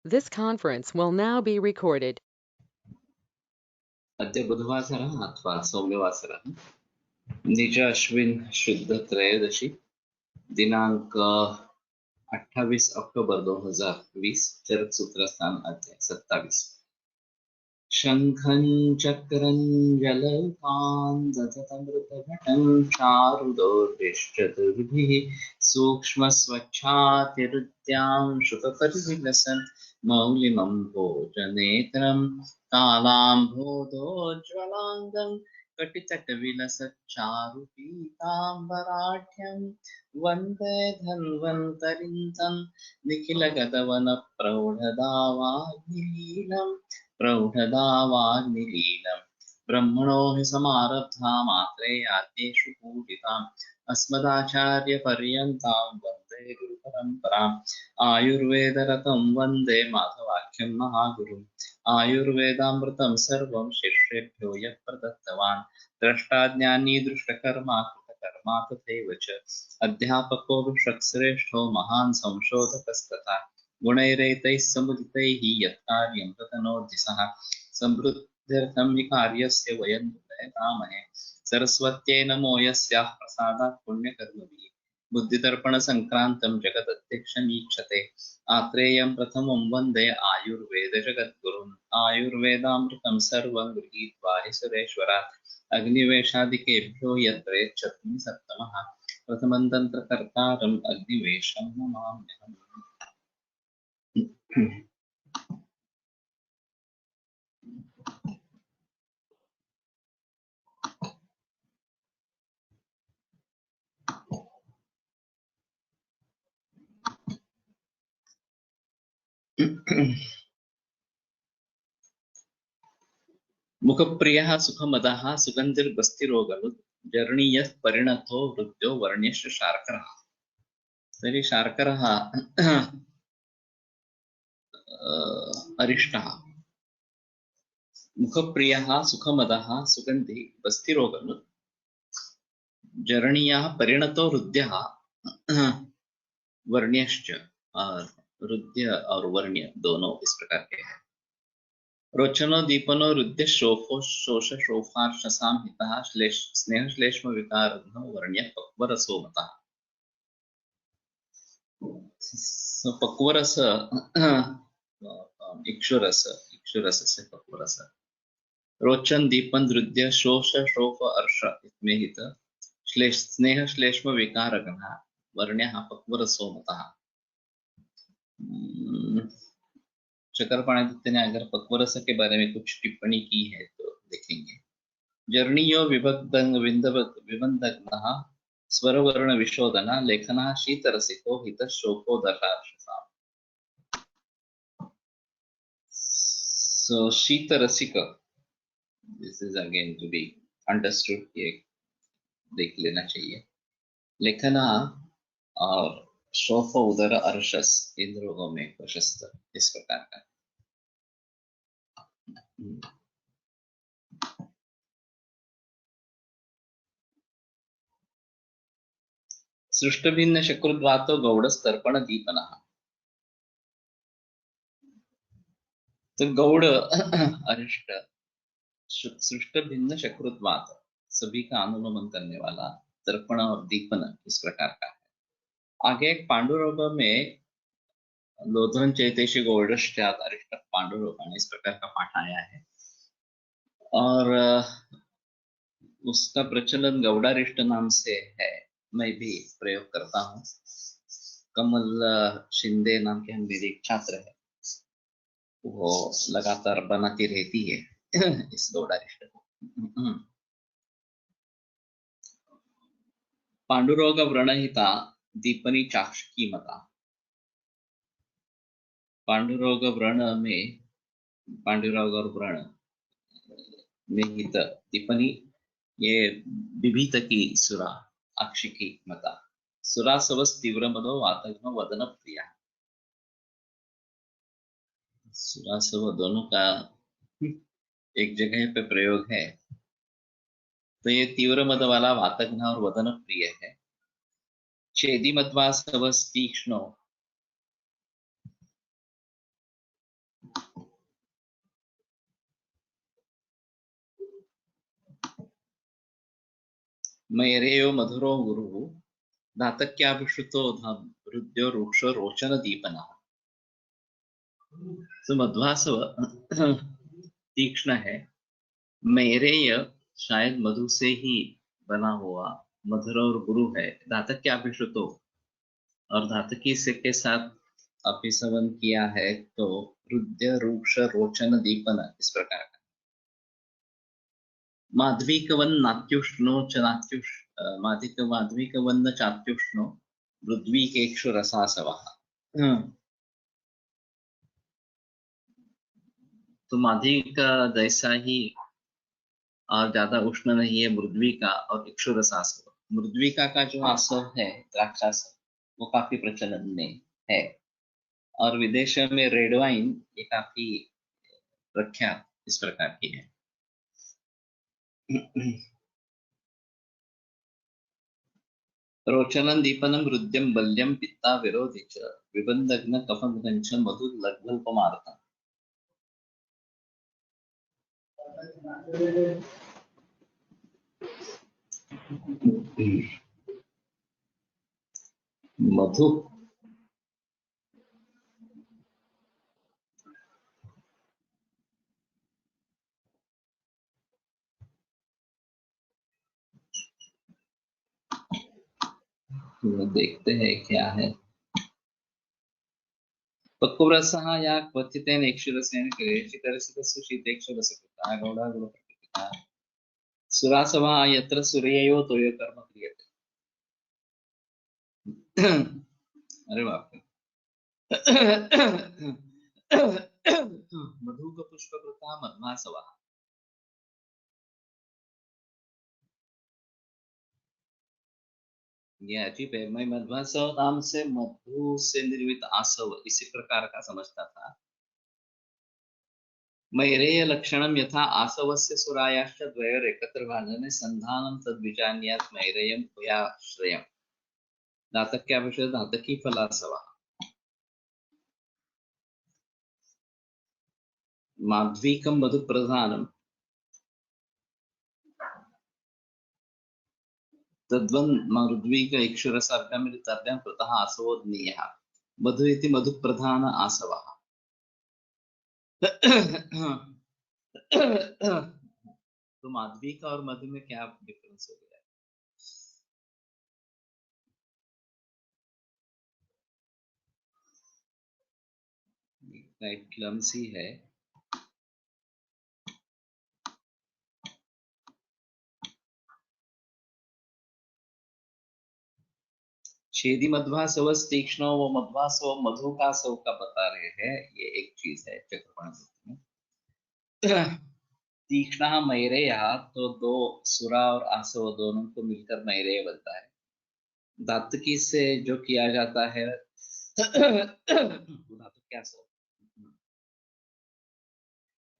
This conference will now be recorded. अद्य बुधवासरः अथवा सौम्यवासरः निज अश्विन शुद्ध त्रयोदशी दिनांक 28 अक्टोबर 2020 चरक सूत्रस्थान अध्याय 27 शंखं चक्रं जलपान् दधतमृतघटं चारुदोर्भिश्चतुर्भिः सूक्ष्मस्वच्छातिरुद्यां शुकपरिविलसन् मौलिमं भोजनेत्रं कालाम्भोधोज्ज्वलाङ्गं कटितटविलसच्चारुपीताम्बराढ्यं वन्दे धन्वन्तरिं तं निखिलगतवनप्रौढदावाग्निलीलम् प्रौढदावाग्निलीलम् ब्रह्मणो हि समारब्धा मात्रे आद्येषु पूजिताम् अस्मदाचार्यपर्यन्तां वन्दे गुरुपरम्पराम् आयुर्वेदरतं वन्दे माधवाख्यं महागुरुम् आयुर्वेदामृतं सर्वं शिष्येभ्यो यः प्रदत्तवान् द्रष्टाज्ञानी दृष्टकर्मा कृतकर्मा तथैव च अध्यापको विषक्श्रेष्ठो महान् संशोधकस्तथा गुणैरेतैः समुदितैः यत्कार्यं ततनोति सः समृद्ध्यर्थं हि कार्यस्य वयं प्रयतामहे सरस्वत्यै नमो यस्याः प्रसादात् पुण्यकर्मभिः बुद्धिदर्पणसङ्क्रान्तं जगदध्यक्षमीक्षते आत्रेयं प्रथमं वन्दे आयुर्वेदजगद्गुरुम् आयुर्वेदामृतं सर्वं गृहीत्वा हि सुरेश्वरात् अग्निवेशादिकेभ्यो यत्रेच्छत्नि सप्तमः प्रथमं तन्त्रकर्तारम् अग्निवेशं नमाम्यहम्। मुखप्रियः सुखमदः सुगन्धिर्बस्तिरोगनुत् जर्णीयः परिणतो वृद्धो वर्ण्यश्च शार्करः। तर्हि शार्करः अरिष्टः। मुखप्रियः सुखमदः सुगन्धि बस्तिरोगनुत् जर्णीयः परिणतो हृद्यः वर्ण्यश्च हृदय और वर्ण्य दोनों इस प्रकार के हैं। रोचनो दीपनो रुद्य शोफो शोष शोफार्षसां हितः स्नेह श्लेष्म विकारघ्नो वर्ण्य पक्वरसो मतः। पक्वरस इक्षुरस से पक्वरस रोचन दीपन रुद्य शोष शोफ अर्ष इसमें हित स्नेह श्लेष्म विकारघ्नः वर्ण्य पक्वरसो मतः। चक्रपाणिदत्त ने अगर पक्वरस के बारे में कुछ टिप्पणी की है तो देखेंगे। जर्णीयो विबंधग्नः स्वरवर्ण विशोधन लेखनः शीतरसिको हितशोकोदशार्षसाम्। So शीतरसिक, this is again to be understood, ये देख लेना चाहिए। लेखना और शोफ उदर अर्शस इन रोगों में प्रशस्त इस प्रकार का। सृष्टभिन्न शकृद्वातो गौड़स्तर्पण दीपनः। तो गौड़ अरिष्ट सृष्ट भिन्न शकृद्वात सभी का अनुगमन करने वाला तर्पण और दीपन इस प्रकार का है। आगे एक पांडुरोग में लोधन चैतेशी गौड़श्चात अरिष्ट पांडुरोगाण इस प्रकार का पाठ आया है और उसका प्रचलन गौड़ारिष्ट नाम से है। मैं भी प्रयोग करता हूँ। कमल शिंदे नाम के मेरे एक छात्र है, वो लगातार बनाती रहती है इस गौड़ारिष्ट को। पांडुरोग व्रणहिता दीपनी चाक्षकी मता। पांडुरोग व्रण में पांडुरोग और व्रण में हित दीपनी ये विभीत की सुरा अक्षिकी मता। सुरा सवस तीव्र मदो वातग्न वदन प्रिया। सुरा सव दोनों का एक जगह पे प्रयोग है, तो ये तीव्र मद वाला वातग्न और वदन प्रिय है। छेदी मध्वा सवस तीक्ष्णो मैरेयो मधुरो गुरु धातक्याभिश्रुतो हृद्यो रुक्ष रोचन दीपना। तो मध्वासव तीक्ष्ण है, मैरेय शायद मधु से ही बना हुआ, मधुर और गुरु है, धातक्याभिश्रुतो और धातुकी से के साथ अभिसवन किया है, तो हृदय रूक्ष रोचन दीपन इस प्रकार का। माध्वीकवन नात्युष्णो च माध्वीकवन चात्युष्णो मृद्वीकेक्षु रसासवः। तो माध्वी का जैसा ही और ज्यादा उष्ण नहीं है मृद्विका और इक्षु रसासव। मृद्विका का जो आसव है द्राक्षासव, वो काफी प्रचलन में है और विदेशों में रेड वाइन ये काफी प्रख्यात इस प्रकार की है। रोचनं दीपनं हृद्यं बल्यं पित्ता विरोधि च विबन्धघ्न कफघ्नं च मधुलघ्नल्पमार्तम्। मधु देखते हैं क्या है। पक्वरसः या क्वथितेन इक्षुरसेन क्लेशितरसितस्सु शीतेक्षुरसकृतः गौडा गुणप्रकृतिः सुरासवः यत्र सूर्ययो तोयकर्म क्रियते। अरे बाप रे। मधुकपुष्पकृतः मध्वासवः। ये अजीब है, मैं मध्वासव नाम से मधु से निर्मित आसव इसी प्रकार का समझता था। मैरेय लक्षणं यथा आसवस्य सुरायाश्च द्वयोर एकत्र भाजने संधानं तद्विजान्यात् मैरेयं भूयाश्रयम्। धातक्याभिषेक धातकी फलासवः। माध्वीकं मधुप्रधानं तद्वन् मृद्वीक इक्षुरसर्गमिताभ्यां कृतः आसवो ज्ञेयः। मधु इति मधुप्रधान आसवः। तो माध्वीका और मधु में क्या डिफरेंस हो गया? राइट, क्लमसी है। छेदी मध्वासव तीक्ष्ण, वो मध्वासव मधु का सव का बता रहे हैं, ये एक चीज है चक्रपण में। तीक्ष्ण मैरेय, तो दो सुरा और आसव दोनों को मिलकर मैरेय बनता है। धातुकी से जो किया जाता है धातु क्या सव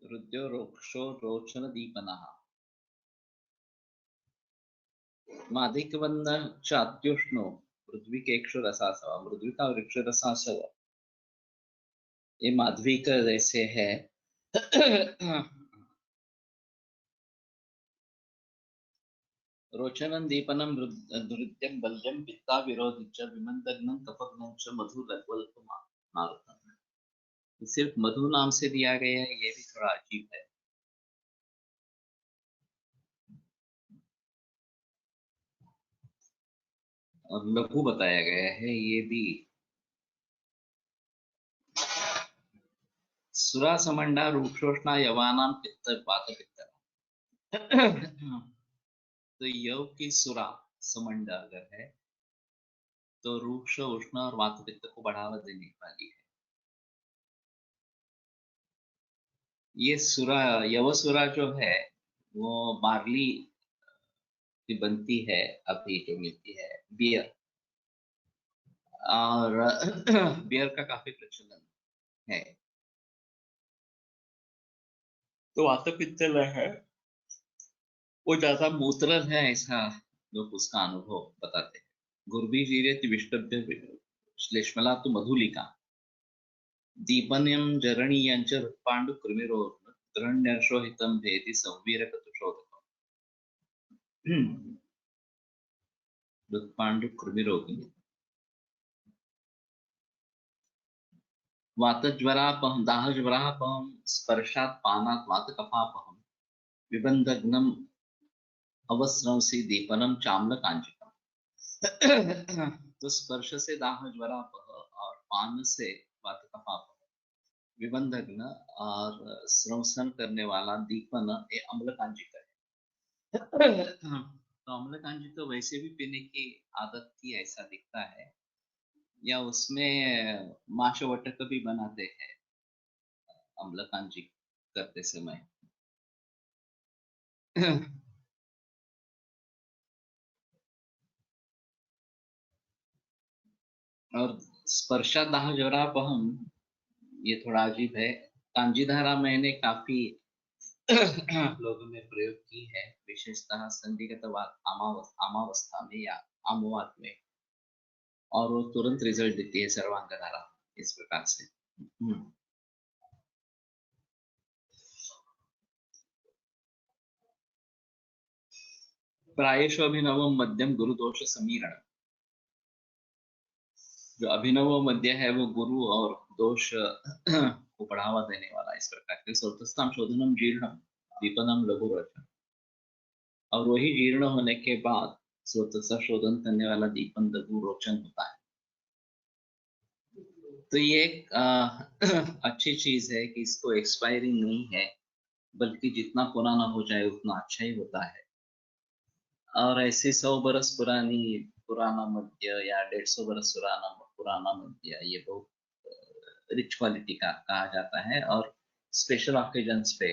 रुद्यो रोक्षो रोचन दीपनः। माधिकवन्न चात्युष्णो मृद्विकेक्षु रसासव। मृद्विका और इक्षु रसासव ये माधवी का जैसे है। रोचनं दीपनं नृत्यं बल्यं पित्ता विरोधि च विमन्दघ्नं कफघ्नं च मधुलघ्नल्पमार्तम्। सिर्फ मधु नाम से दिया गया है, ये भी थोड़ा अजीब है। और लघु बताया गया है, ये भी। सुरा समंडा रूक्षोष्णा यवानां पित्त वात पित्त। तो यव की सुरा समंड अगर है तो रूक्ष उष्ण और वात पित्त को बढ़ावा देने वाली है। ये सुरा यवसुरा जो है वो बार्ली की बनती है, अभी जो मिलती है बियर, और बियर का काफी प्रचलन है। तो वात पित्त है, वो ज्यादा मूत्रल है ऐसा लोग उसका अनुभव बताते हैं। गुर्भिजीरेति विष्टभ्य श्लेष्मला तो मधुलिका दीपन्यम जरणीयं च पांडु कृमिरोधनर्षो हितं भेति संवीरकतुषोदकम्। कृमिरोगिणी वातज्वरापहं दाहज्वरापहं स्पर्शात् पानात् वातकफापहं विबन्धघ्नम् अवस्रंसि दीपनम चाम्लकांचिकम। तो स्पर्श से दाह ज्वरापह और पान से वातकफापह, विबंधघ्न और स्रंसन करने वाला दीपन ये अम्लकांजिक है। तो अम्लकांजिक तो वैसे भी पीने की आदत थी ऐसा दिखता है, या उसमें माशवटक भी बनाते हैं अम्लकांजिक करते समय। और स्पर्शा दाह ज्वरापहम ये थोड़ा अजीब है। कांजीधारा मैंने काफी लोगों में प्रयोग की है, विशेषतः संधिगत आमावस्था में या आमवाद में, और वो तुरंत रिजल्ट देती है सर्वांग धारा इस प्रकार से। प्रायश अभिनवम मध्यम गुरु दोष समीरण। जो अभिनव मध्य है वो गुरु और दोष को बढ़ावा देने वाला इस प्रकार के। स्रोतस्थान शोधनम जीर्णम दीपनम लघु रचन, और वही जीर्ण होने के बाद स्रोतस्थ शोधन करने वाला दीपन लघु रोचन होता है। तो ये एक अच्छी चीज है कि इसको एक्सपायरी नहीं है, बल्कि जितना पुराना हो जाए उतना अच्छा ही होता है। और ऐसे 100 बरस पुराना मद्य या 150 बरस पुराना मद्य ये बहुत रिच क्वालिटी का कहा जाता है, और स्पेशल ऑकेजन्स पे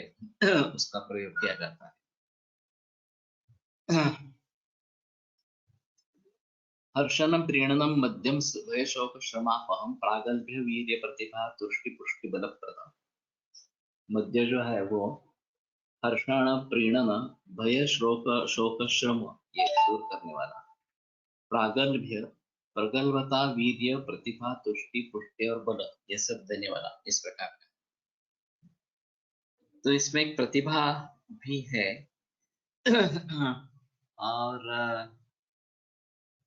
उसका प्रयोग किया जाता है। हर्षणम प्रीणनम मध्यम भय शोक श्रमापहम प्रागल्भ्य वीर्य प्रतिभा तुष्टि पुष्टि बलप्रदम। मध्य जो है वो हर्षण प्रीणन भय शोक शोक श्रम ये दूर करने वाला, प्रागल्भ्य प्रगल्भता वीर्य प्रतिभा तुष्टि पुष्टि और बल ये सब देने वाला इस प्रकार का। तो इसमें एक प्रतिभा भी है। और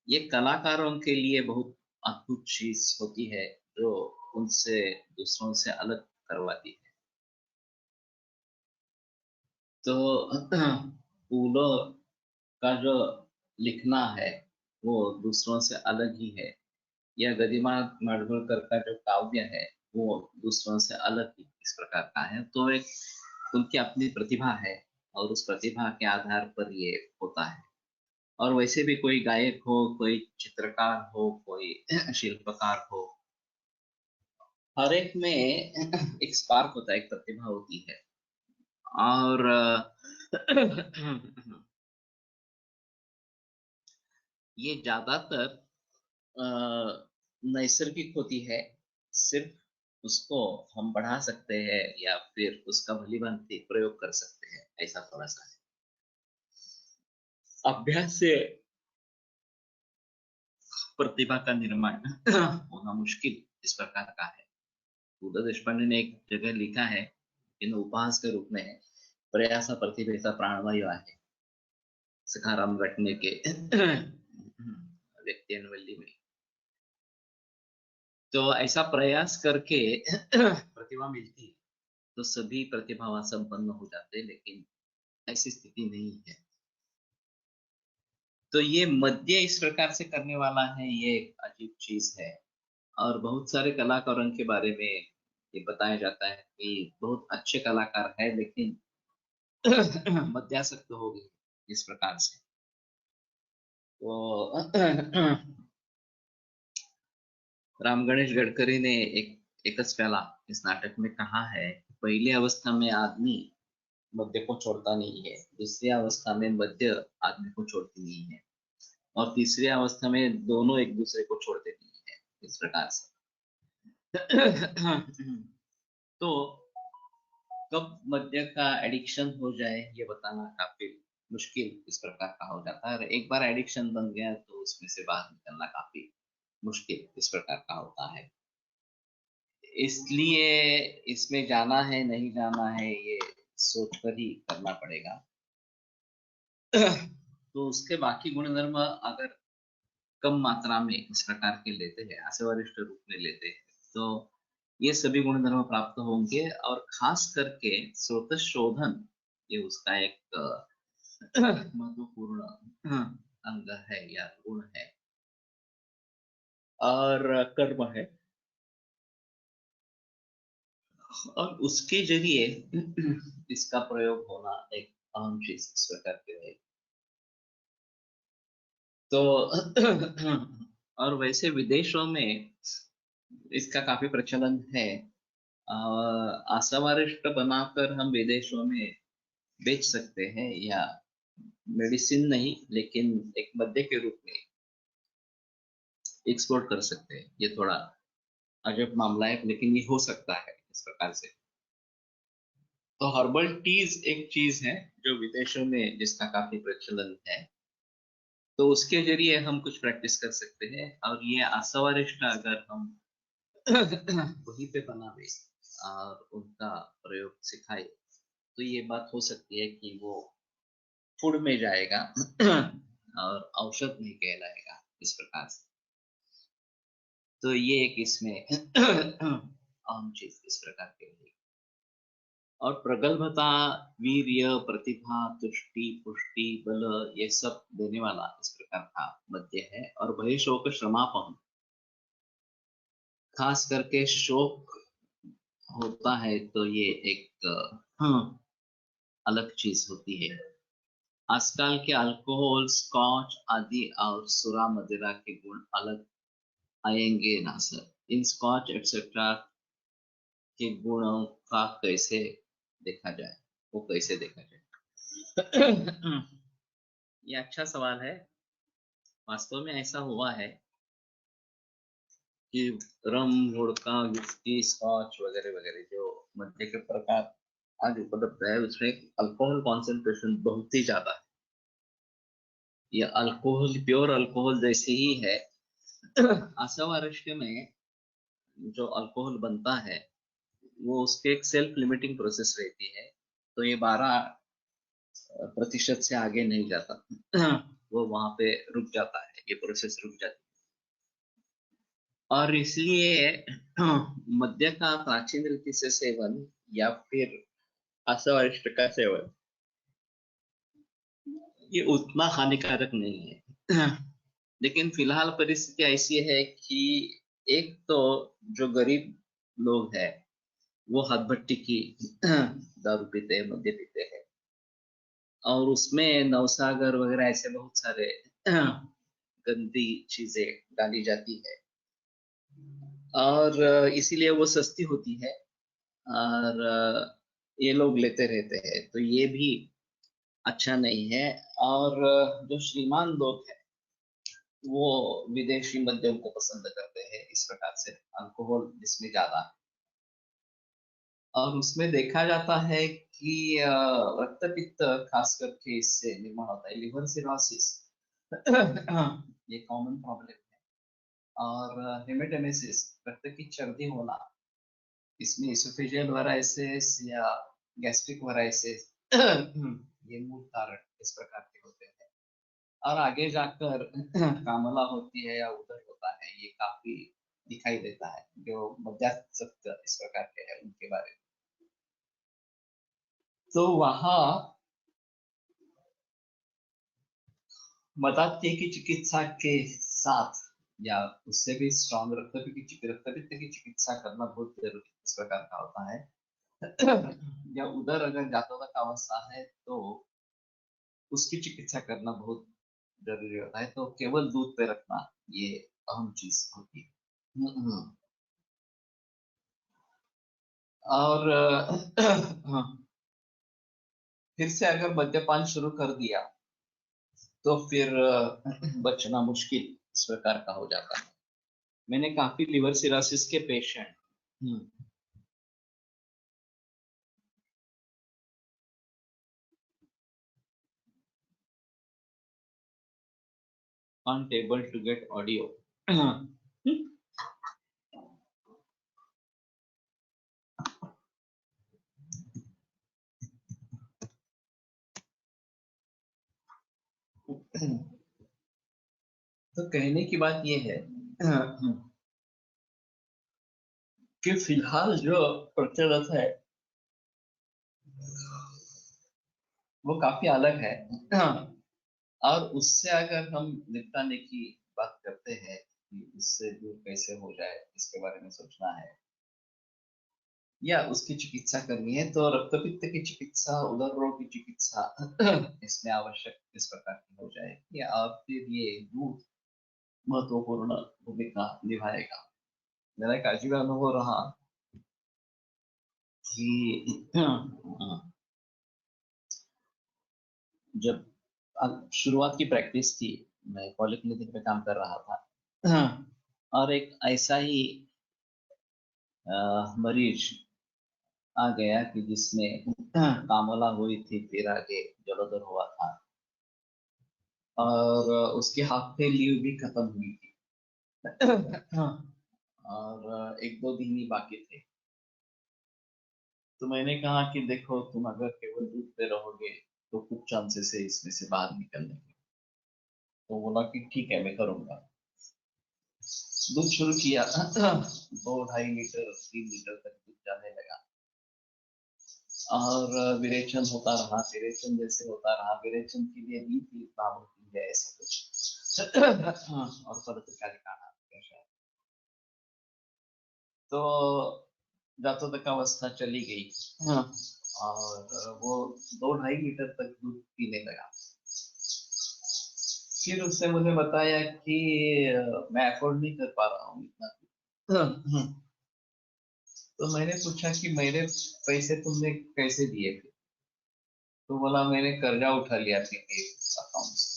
ये कलाकारों के लिए बहुत अद्भुत चीज होती है, जो उनसे दूसरों से अलग करवाती है। तो फूलों का जो लिखना है वो दूसरों से अलग ही है, या गरिमा माडगूळकर का जो काव्य है वो दूसरों से अलग ही इस प्रकार का है। तो एक उनकी अपनी प्रतिभा है, और उस प्रतिभा के आधार पर ये होता है। और वैसे भी कोई गायक हो, कोई चित्रकार हो, कोई शिल्पकार हो, हर एक में एक स्पार्क होता है, एक प्रतिभा होती है। और ये ज्यादातर नैसर्गिक होती है, सिर्फ उसको हम बढ़ा सकते हैं या फिर उसका भली भांति प्रयोग कर सकते हैं, ऐसा थोड़ा सा है। अभ्यास से प्रतिभा का निर्माण होना मुश्किल इस प्रकार का है। पु ल देशपांडे ने एक जगह लिखा है, इन उपहास के रूप में प्रयास प्रतिभेचा प्राणवायू आहे सखाराम रटने के व्यक्तियनवल्ली में। तो ऐसा प्रयास करके प्रतिभा मिलती है तो सभी प्रतिभावान संपन्न हो जाते, लेकिन ऐसी स्थिति नहीं है। तो ये मध्य इस प्रकार से करने वाला है, ये एक अजीब चीज है। और बहुत सारे कलाकारों के बारे में ये बताया जाता है कि बहुत अच्छे कलाकार है, लेकिन मध्यासक्त हो गए इस प्रकार से। तो राम गणेश गडकरी ने एकच प्याला इस नाटक में कहा है, पहली अवस्था में आदमी मध्य को छोड़ता नहीं है, दूसरी अवस्था में मध्य आदमी को छोड़ती नहीं है, और तीसरी अवस्था में दोनों एक दूसरे को छोड़ते नहीं है इस प्रकार से। तो कब मद्य का एडिक्शन हो जाए ये बताना काफी मुश्किल इस प्रकार का हो जाता है, और एक बार एडिक्शन बन गया तो उसमें से बाहर निकलना काफी मुश्किल इस प्रकार का होता है। इसलिए इसमें जाना है नहीं जाना है ये सोच कर ही करना पड़ेगा। तो उसके बाकी गुणधर्म अगर कम मात्रा में इस प्रकार के लेते हैं, आसवरिष्ठ रूप में लेते हैं, तो ये सभी गुणधर्म प्राप्त होंगे और खास करके स्रोत शोधन ये उसका एक महत्वपूर्ण अंग है या गुण है और कर्म है और उसके जरिए इसका प्रयोग होना एक अहम चीज इस प्रकार की है। तो और वैसे विदेशों में इसका काफी प्रचलन है। आशावारिष्ट बनाकर हम विदेशों में बेच सकते हैं या मेडिसिन नहीं लेकिन एक मद्य के रूप में एक्सपोर्ट कर सकते हैं। ये थोड़ा अजब मामला है लेकिन ये हो सकता है इस प्रकार से। तो हर्बल टीज एक चीज है जो विदेशों में जिसका काफी प्रचलन है, तो उसके जरिए हम कुछ प्रैक्टिस कर सकते हैं और ये आशावारिष्ट अगर हम वहीं पे बनावे और उनका प्रयोग सिखाए तो ये बात हो सकती है कि वो फूड में जाएगा और औषध नहीं कहलाएगा इस प्रकार से। तो ये एक इसमें अहम चीज इस प्रकार के लिए। और प्रगल्भता, वीर्य, प्रतिभा, तुष्टि, पुष्टि, बल ये सब देने वाला इस प्रकार का मद्य है। और भय शोक श्रमापहम, खास करके शोक होता है तो ये एक अलग चीज होती है। आजकल के अल्कोहल, स्कॉच आदि और सुरा मदिरा के गुण अलग आएंगे ना सर। इन स्कॉच एक्सेट्रा के गुणों का कैसे देखा जाए, वो कैसे देखा जाए? ये अच्छा सवाल है। वास्तव में ऐसा हुआ है कि रम, वोडका, विस्की, स्कॉच वगैरह वगैरह जो मद्य के प्रकार आज उपलब्ध है उसमें अल्कोहल कॉन्सेंट्रेशन बहुत ही ज्यादा है। ये अल्कोहल प्योर अल्कोहल जैसे ही है। आशावारिष्ट में जो अल्कोहल बनता है वो उसके एक सेल्फ लिमिटिंग प्रोसेस रहती है, तो ये 12% से आगे नहीं जाता। वो वहां पे रुक जाता है, ये प्रोसेस रुक जाती है। और इसलिए मद्य का प्राचीन रीति से सेवन या फिर आशावारिष्ट का सेवन ये उतना हानिकारक नहीं है। लेकिन फिलहाल परिस्थिति ऐसी है कि एक तो जो गरीब लोग हैं वो हथभट्टी की दारू पीते हैं, मद्य पीते हैं और उसमें नवसागर वगैरह ऐसे बहुत सारे गंदी चीजें डाली जाती है और इसीलिए वो सस्ती होती है और ये लोग लेते रहते हैं, तो ये भी अच्छा नहीं है। और जो श्रीमान लोग हैं वो विदेशी मद्यों को पसंद करते हैं इस प्रकार से, अल्कोहल जिसमें ज्यादा है। और उसमें देखा जाता है कि रक्तपित्त खास करके इससे निर्माण होता है, लिवर सिरोसिस ये कॉमन प्रॉब्लम है। और हेमेटोमेसिस, रक्त की चर्बी होना, इसमें इसोफेजियल वायराइसिस या गैस्ट्रिक वायराइसिस ये मूल कारण इस प्रकार के होते हैं। और आगे जाकर कामला होती है या उदर होता है, ये काफी दिखाई देता है जो मध्यासक्त इस प्रकार के है उनके बारे में। तो वहाँ बताते हैं कि चिकित्सा के साथ या उससे भी स्ट्रॉन्ग रक्तपित्त की चिकित्सा करना बहुत जरूरी इस प्रकार का होता है। या उधर अगर जातक अवस्था है तो उसकी चिकित्सा करना बहुत जरूरी होता है, तो केवल दूध पे रखना ये अहम चीज होती है। और हाँ, फिर से अगर मद्यपान शुरू कर दिया तो फिर बचना मुश्किल इस प्रकार का हो जाता है। मैंने काफी लिवर सिरोसिस के patient aren't able to get audio. तो कहने की बात ये है कि फिलहाल जो प्रचलित है वो काफी अलग है। और उससे अगर हम निपटाने की बात करते हैं कि इससे दूर कैसे हो जाए, इसके बारे में सोचना है या उसकी चिकित्सा करनी है, तो रक्तपित्त की चिकित्सा, उदर रोग की चिकित्सा इसमें आवश्यक इस प्रकार की हो जाएगी, और फिर ये दूध महत्वपूर्ण भूमिका निभाएगा। मेरा एक अजीब अनुभव रहा कि जब शुरुआत की प्रैक्टिस थी, मैं पॉलिक्लिनिक में काम कर रहा था, और एक ऐसा ही मरीज आ गया कि जिसमें कामला हुई थी, फिर आगे जलोदर हुआ था, और उसकी हाफ पे लीव भी खत्म हुई थी। और एक दो दिन ही बाकी थे। तो मैंने कहा कि देखो, तुम अगर केवल दूध पे रहोगे तो कुछ चांसेस है इसमें से बाहर निकलने के। तो बोला कि ठीक है, मैं करूंगा। दूध शुरू किया। 2-2.5 लीटर 3 लीटर तक दूध जाने लगा, और विरेचन होता रहा। विरेचन जैसे होता रहा, विरेचन के लिए दी थी नाम होती है ऐसे कुछ। और पदाधिकारी का नाम है शायद। तो जातो तक अवस्था चली गई। हाँ। और वो 2-2.5 लीटर तक दूध पीने लगा। फिर उसने मुझे बताया कि मैं अफोर्ड नहीं कर पा रहा हूँ इतना दूध। हाँ। तो मैंने पूछा कि मेरे पैसे तुमने कैसे दिए थे? तो बोला, मैंने कर्जा उठा लिया था एक अकाउंट से,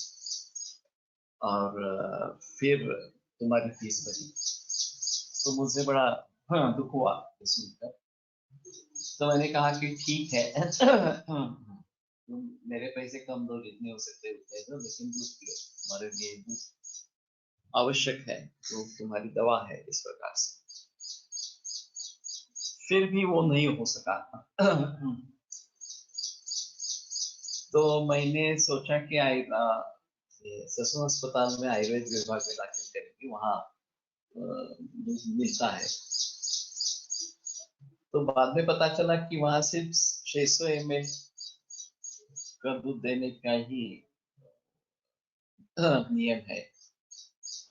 और फिर तुम्हारी फीस भरी। तो मुझे बड़ा दुख हुआ ये सुनकर। तो मैंने कहा कि ठीक है, तुम मेरे पैसे कम दो, जितने हो सकते उतने दो, लेकिन दूध पियो, तुम्हारे लिए दूध आवश्यक है, तो तुम्हारी दवा है, इस प्रकार से। फिर भी वो नहीं हो सका। तो मैंने सोचा कि ससुर अस्पताल में आयुर्वेद विभाग में दाखिल करेंगे, वहाँ दूध मिलता है। तो बाद में पता चला कि वहां सिर्फ 600 ml का दूध देने का ही नियम है,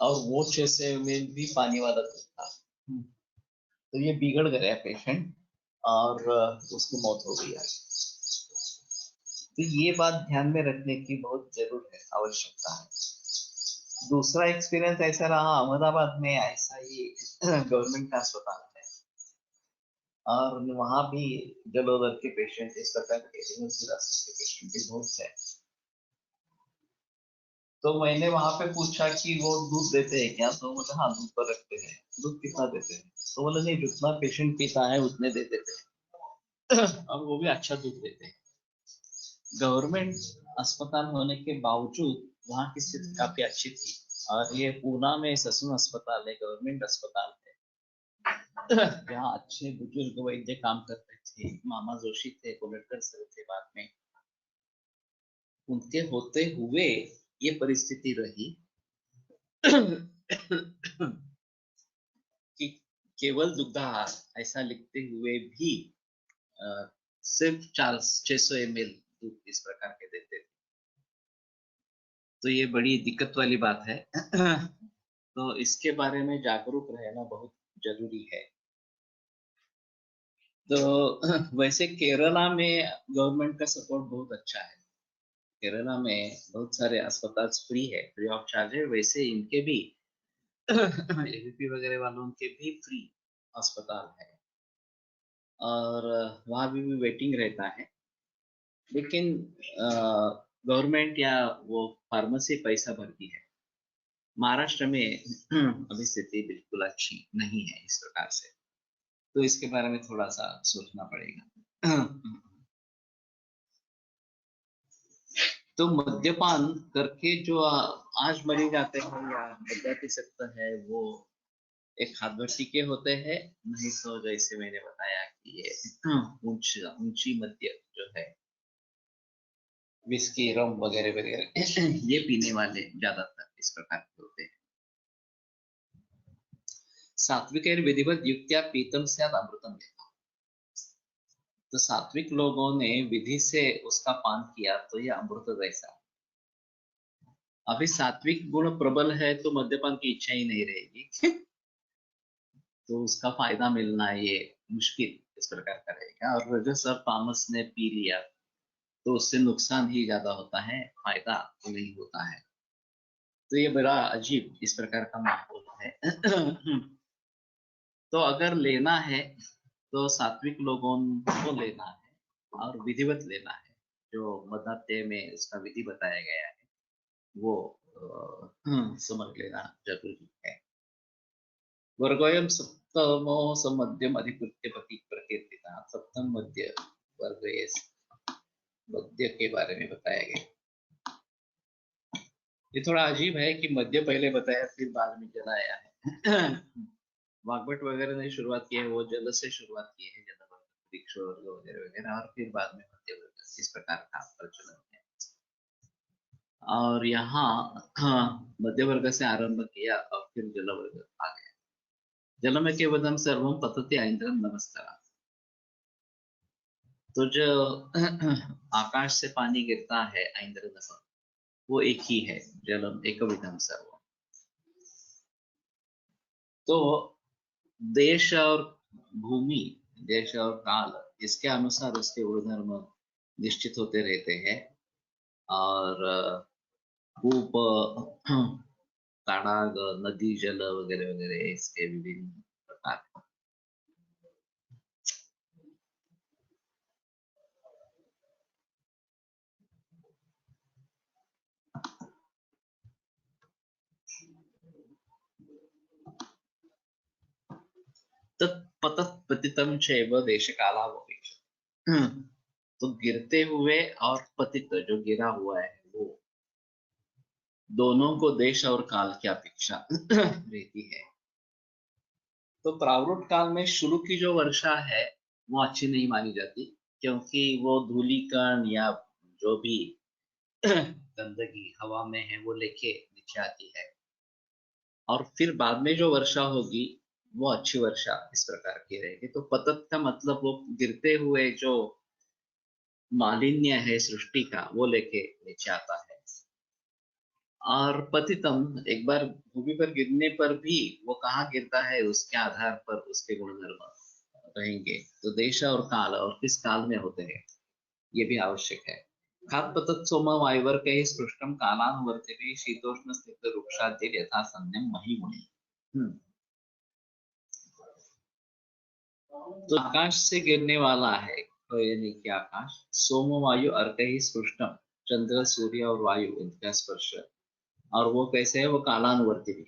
और वो 600 ml भी पानी वाला दूध था। तो ये बिगड़ गया पेशेंट, और उसकी मौत हो गई आज। तो ये बात ध्यान में रखने की बहुत जरूर है, आवश्यकता है। दूसरा एक्सपीरियंस ऐसा रहा, अहमदाबाद में ऐसा ही गवर्नमेंट का अस्पताल है, और वहां भी जलोदर के पेशेंट, इस प्रकार के न्यूरोसिरासिस के पेशेंट भी बहुत है। तो मैंने वहां पे पूछा कि वो दूध देते हैं क्या? तो बोले हाँ, दूध पर रखते हैं। दूध कितना देते हैं? तो बोले नहीं, जितना पेशेंट पीता है उतने दे देते हैं, और वो भी अच्छा दूध देते हैं। गवर्नमेंट अस्पताल होने के बावजूद वहाँ की स्थिति काफी अच्छी थी। और ये पूना में ससुन अस्पताल है, गवर्नमेंट अस्पताल है, जहाँ अच्छे बुजुर्ग वैद्य काम करते थे। मामा जोशी थे, कोलटकर सर थे बाद में। उनके होते हुए ये परिस्थिति रही कि केवल दुग्धाहार ऐसा लिखते हुए भी अ, सिर्फ 600 ml दूध इस प्रकार के देते थे। तो ये बड़ी दिक्कत वाली बात है। तो इसके बारे में जागरूक रहना बहुत जरूरी है। तो वैसे केरला में गवर्नमेंट का सपोर्ट बहुत अच्छा है। केरला में बहुत सारे अस्पताल फ्री है, फ्री ऑफ चार्ज है। वैसे इनके भी एबीपी वगैरह वालों के भी फ्री अस्पताल है, और वहाँ भी वेटिंग रहता है। लेकिन गवर्नमेंट या वो फार्मेसी पैसा भरती है। महाराष्ट्र में अभी स्थिति बिल्कुल अच्छी नहीं है इस प्रकार से। तो इसके बारे में थोड़ा सा सोचना पड़ेगा। तो मद्यपान करके जो आज मरे जाते हैं या मद्य पी सकता है, वो एक हाथ भट्टी के होते हैं, नहीं तो जैसे मैंने बताया कि ये ऊंची मद्य जो है, विस्की, रम वगैरह वगैरह, ये पीने वाले ज्यादातर इस प्रकार के होते हैं। सात्विक विधिवत युक्त्या पीतम स्यात् अमृतम यथा। तो सात्विक लोगों ने विधि से उसका पान किया तो ये अमृत जैसा। अभी सात्विक गुण प्रबल है तो मद्यपान की इच्छा ही नहीं रहेगी तो उसका फायदा मिलना ये मुश्किल इस प्रकार का रहेगा। और रजस और तामस ने पी लिया तो उससे नुकसान ही ज्यादा होता है, फायदा नहीं होता है। तो ये बड़ा अजीब इस प्रकार का माहौल है तो अगर लेना है तो सात्विक लोगों को लेना है और विधिवत लेना है। जो मदात्य में उसका विधि बताया गया है वो समझ लेना जरूरी है। वर्गोयम सप्तमो मध्यम अधिकृत्य पति प्रकीर्तिता। सप्तम मध्य वर्ग ये मध्य के बारे में बताया गया। ये थोड़ा अजीब है कि मध्य पहले बताया फिर बाद में जल आया है वाग्भट वगैरह ने शुरुआत की है, वो जल से शुरुआत की है, जल वर्ग वृक्ष वर्ग वगैरह वगैरह, और फिर बाद में मध्य वर्ग इस प्रकार का प्रचलन है। और यहाँ मध्य वर्ग से आरंभ किया और फिर जल वर्ग आ गया। जल में केवलम सर्वम पतते ऐन्द्रम नमस्कार। तो जो आकाश से पानी गिरता है ऐन्द्र नमः, वो एक ही है, जलम एक विधम सर्वम। तो देश और भूमि, देश और काल, इसके अनुसार उसके गुणधर्म निश्चित होते रहते हैं। और कूप, तड़ाग, नदी जल वगैरह वगैरह इसके विभिन्न प्रकार। तत्पतत पतितम चैव देश कालावपेक्ष। तो गिरते हुए और पतित जो गिरा हुआ है वो दोनों को देश और काल की अपेक्षा रहती है। तो प्रावरुट काल में शुरू की जो वर्षा है वो अच्छी नहीं मानी जाती, क्योंकि वो धूलिकण या जो भी गंदगी हवा में है वो लेके नीचे आती है। और फिर बाद में जो वर्षा होगी वो अच्छी वर्षा इस प्रकार की रहेगी। तो पतत का मतलब वो गिरते हुए जो मालिन्य है सृष्टि का वो लेके नीचे आता है। और पतितम एक बार भूमि पर गिरने पर भी वो कहाँ गिरता है उसके आधार पर उसके गुणधर्म रहेंगे। तो देश और काल और किस काल में होते हैं ये भी आवश्यक है। खात पतत सोम वायुवर्क स्पृष्टम कालानुवर्तिभिः शीतोष्ण स्निग्ध रुक्षाद्य यथा संयम महिमुनि। तो आकाश से गिरने वाला है, तो यानी कि आकाश, सोम वायु अर्क ही स्पृष्टम, चंद्र सूर्य और वायु इनका स्पर्श। और वो कैसे है, वो कालानुवर्ती भी,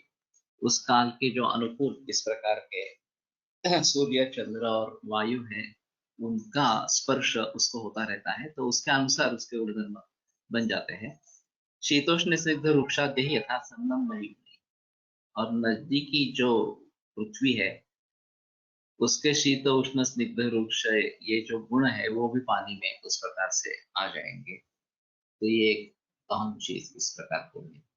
उस काल के जो अनुकूल इस प्रकार के सूर्य चंद्र और वायु है उनका स्पर्श उसको होता रहता है, तो उसके अनुसार उसके गुणधर्म बन जाते हैं। शीतोष्ण स्निग्ध रुक्षाद्य यथा सन्नम नहीं। और नजदीकी जो पृथ्वी है उसके शीत उष्ण स्निग्ध वृक्ष ये जो गुण है वो भी पानी में उस प्रकार से आ जाएंगे। तो ये एक अहम चीज इस प्रकार को है।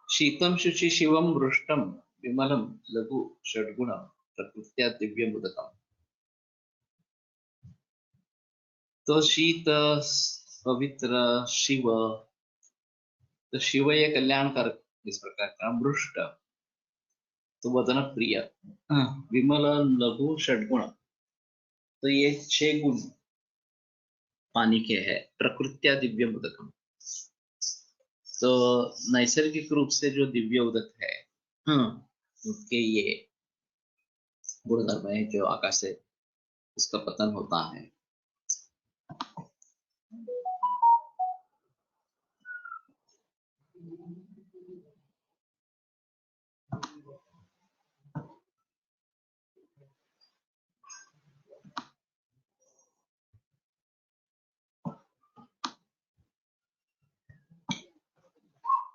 शीतम शुचि शिवम वृष्टम विमलम लघु षड्गुण प्रकृत्या दिव्य मुदकम। तो शीत, पवित्र, शिव, तो शिव ये कल्याणकारक इस प्रकार का। वृष्ट तो वदन प्रिय, विमल लघु षड्गुण तो ये 6 गुण पानी के है। प्रकृत्या दिव्य उदकम, तो नैसर्गिक रूप से जो दिव्य उदक है उनके ये गुणधर्म है जो आकाश से उसका पतन होता है।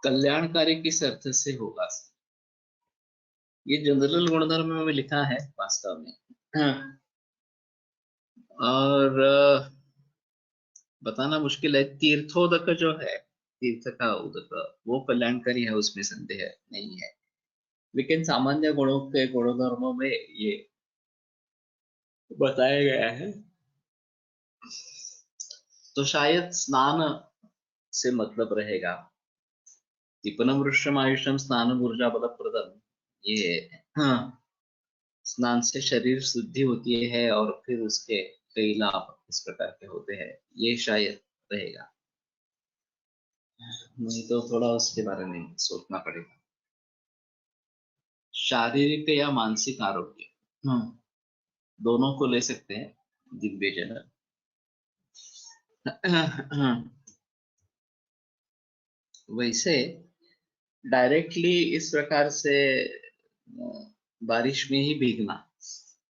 कल्याणकारी किस अर्थ से होगा, ये जनरल गुणधर्म में लिखा है वास्तव में। और बताना मुश्किल है। तीर्थोदक जो है, तीर्थ का उदक, वो कल्याणकारी है, उसमें संदेह नहीं है। लेकिन सामान्य गुणों के गुणधर्मों में ये बताया गया है। तो शायद स्नान से मतलब रहेगा। दीपनम वृक्षम आयुषम स्नान ऊर्जा बलप्रदम। ये, हाँ, स्नान से शरीर शुद्धि होती है और फिर उसके कई लाभ इस प्रकार के होते हैं, ये शायद रहेगा। नहीं तो थोड़ा उसके बारे में सोचना पड़ेगा। शारीरिक या मानसिक आरोग्य, दोनों को ले सकते हैं दिग्विजय। वैसे डायरेक्टली इस प्रकार से बारिश में ही भीगना,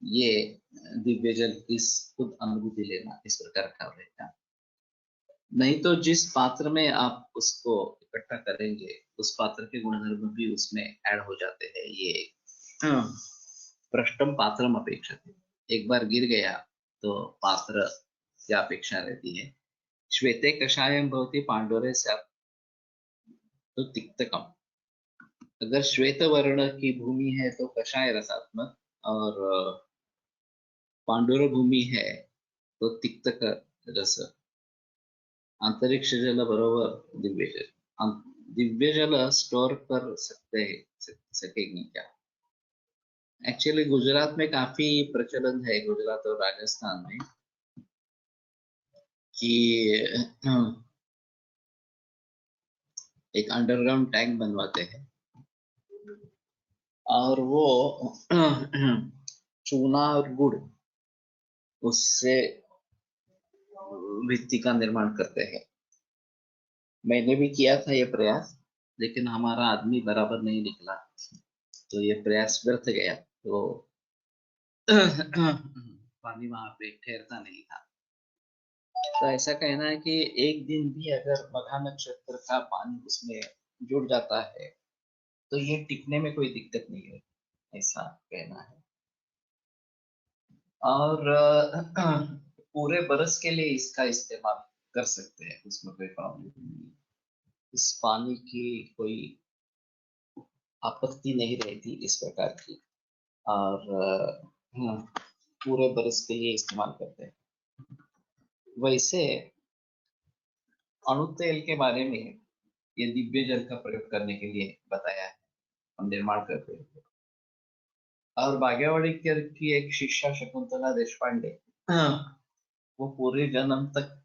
ये दिव्य जल की खुद अनुभूति लेना, इस प्रकार का रहेगा। नहीं तो जिस पात्र में आप उसको इकट्ठा करेंगे, उस पात्र के गुणधर्म भी उसमें ऐड हो जाते हैं। ये हाँ, पृष्ठम पात्रम अपेक्षते। एक बार गिर गया तो पात्र की अपेक्षा रहती है। श्वेते कषायम भवति पांडोरे स्यात् तो तिक्तकम। अगर श्वेत वर्ण की भूमि है तो कषाय रसात्मक, और पांडुर भूमि है तो तिक्तक रस। अंतरिक्ष जल बरोबर दिव्य जल। दिव्य जल स्टोर कर सकेंगे क्या? एक्चुअली गुजरात में काफी प्रचलन है, गुजरात और राजस्थान में, कि एक अंडरग्राउंड टैंक बनवाते हैं और वो चूना और गुड़, उससे भित्ति का निर्माण करते हैं। मैंने भी किया था ये प्रयास, लेकिन हमारा आदमी बराबर नहीं निकला, तो ये प्रयास व्यर्थ गया। तो पानी वहां पे ठहरता नहीं था। तो ऐसा कहना है कि एक दिन भी अगर मघा नक्षत्र का पानी उसमें जुड़ जाता है तो ये टिकने में कोई दिक्कत नहीं है, ऐसा कहना है। और पूरे बरस के लिए इसका इस्तेमाल कर सकते हैं, उसमें कोई प्रॉब्लम नहीं है। इस पानी की कोई आपत्ति नहीं रहती इस प्रकार की। और पूरे बरस के लिए इस्तेमाल करते हैं। वैसे अणु तेल के बारे में ये दिव्य जल का प्रयोग करने के लिए बताया है, हम निर्माण करते हैं। और भाग्यवाड़ी की एक शिष्या शकुंतला देशपांडे, वो पूरे जन्म तक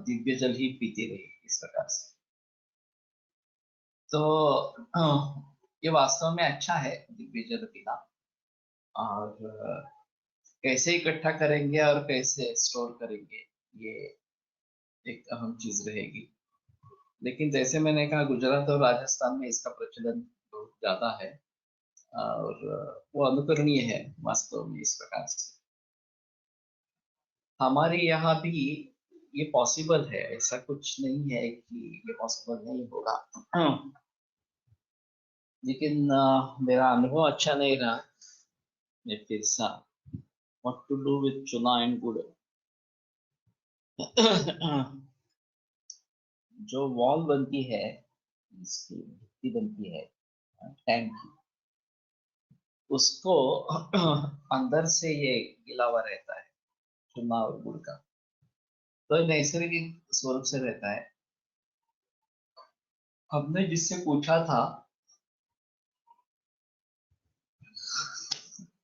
दिव्य जल ही पीती रही इस प्रकार से। तो ये वास्तव में अच्छा है दिव्य जल पीना। और कैसे इकट्ठा करेंगे और कैसे स्टोर करेंगे, ये एक अहम चीज रहेगी। लेकिन जैसे मैंने कहा, गुजरात और राजस्थान में इसका प्रचलन बहुत ज्यादा है, और वो अनुकरणीय है वास्तव में इस प्रकार से। हमारे यहाँ भी ये पॉसिबल है, ऐसा कुछ नहीं है कि ये पॉसिबल नहीं होगा। लेकिन मेरा अनुभव अच्छा नहीं रहा। मैं फिर सा व्हाट टू डू विथ चुना एंड गुड़। जो वॉल बनती है, इसकी भित्ति बनती है टैंक की, उसको अंदर से ये गिला हुआ रहता है चुना और गुड़ का। तो ये नैसर्गिक स्वरूप से रहता है। हमने जिससे पूछा था,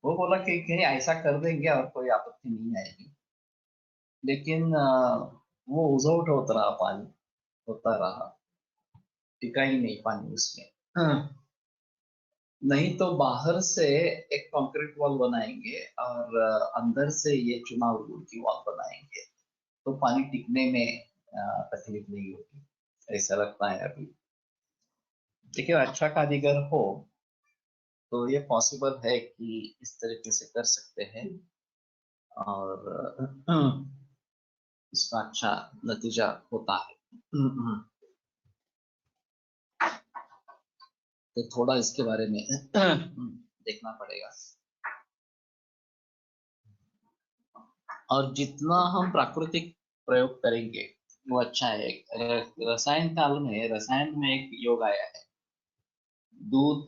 वो बोला कि कहीं ऐसा कर देंगे और कोई आपत्ति नहीं आएगी। लेकिन वो उजौट होता रहा, पानी होता रहा, टिका ही नहीं पानी उसमें। नहीं तो बाहर से एक कंक्रीट वॉल बनाएंगे और अंदर से ये चुना और गुड़ की वॉल बनाएंगे, तो पानी टिकने में तकलीफ नहीं होगी, ऐसा लगता है अभी। देखिए, अच्छा कारीगर हो तो ये पॉसिबल है कि इस तरीके से कर सकते हैं, और इसका अच्छा नतीजा होता है। तो थोड़ा इसके बारे में देखना पड़ेगा। और जितना हम प्राकृतिक प्रयोग करेंगे वो अच्छा है। रसायन काल में, रसायन में एक योग आया है, दूध,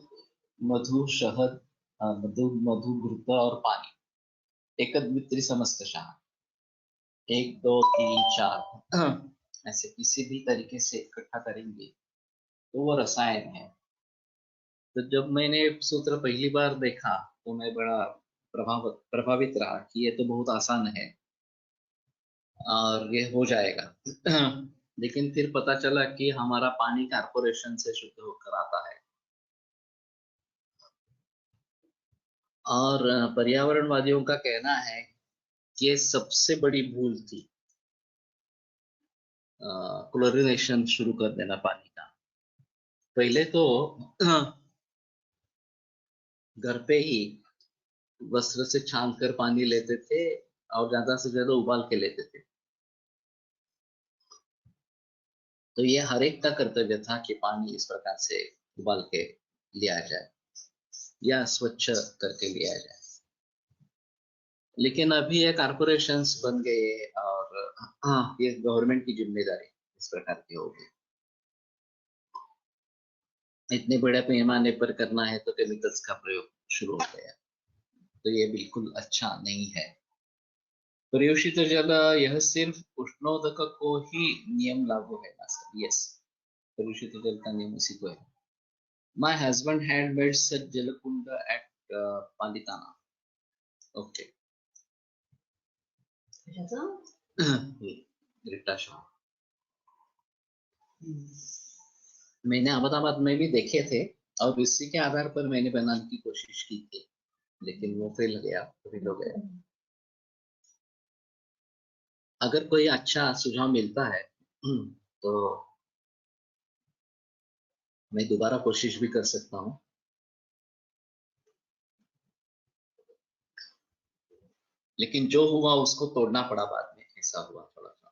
मधु, शहद, मधु, घृत और पानी, एकद्वित्री समस्तशः, 1 2 3 4 ऐसे किसी भी तरीके से इकट्ठा करेंगे तो वो रसायन है। तो जब मैंने सूत्र पहली बार देखा तो मैं बड़ा प्रभावित रहा कि ये तो बहुत आसान है और ये हो जाएगा। लेकिन फिर पता चला कि हमारा पानी कारपोरेशन से शुद्ध होकर आता है। और पर्यावरणवादियों का कहना है कि ये सबसे बड़ी भूल थी, क्लोरीनेशन शुरू कर देना पानी का। पहले तो घर पे ही वस्त्र से छान कर पानी लेते थे और ज्यादा से ज्यादा उबाल के लेते थे। तो ये हर एक का कर्तव्य था कि पानी इस प्रकार से उबाल के लिया जाए या स्वच्छ करके लिया जाए। लेकिन अभी ये कारपोरेशंस बन गए और हाँ, ये गवर्नमेंट की जिम्मेदारी इस प्रकार की हो गई। इतने बड़े पैमाने पर करना है तो केमिकल्स का प्रयोग शुरू हो गया। तो ये बिल्कुल अच्छा नहीं है। प्रयोषित जल, यह सिर्फ उष्णोदक को ही नियम लागू है ना सर? यस, प्रयोषित जल का नियम उसी को है। My husband had made such जलकुंड एट पालिताना। ओके, ग्रेटा शॉ। मैंने अहमदाबाद में भी देखे थे और इसी के आधार पर मैंने बनाने की कोशिश की थी, लेकिन वो फेल हो गया। अगर कोई अच्छा सुझाव मिलता है तो मैं दोबारा कोशिश भी कर सकता हूँ। लेकिन जो हुआ उसको तोड़ना पड़ा बाद में, ऐसा हुआ थोड़ा सा।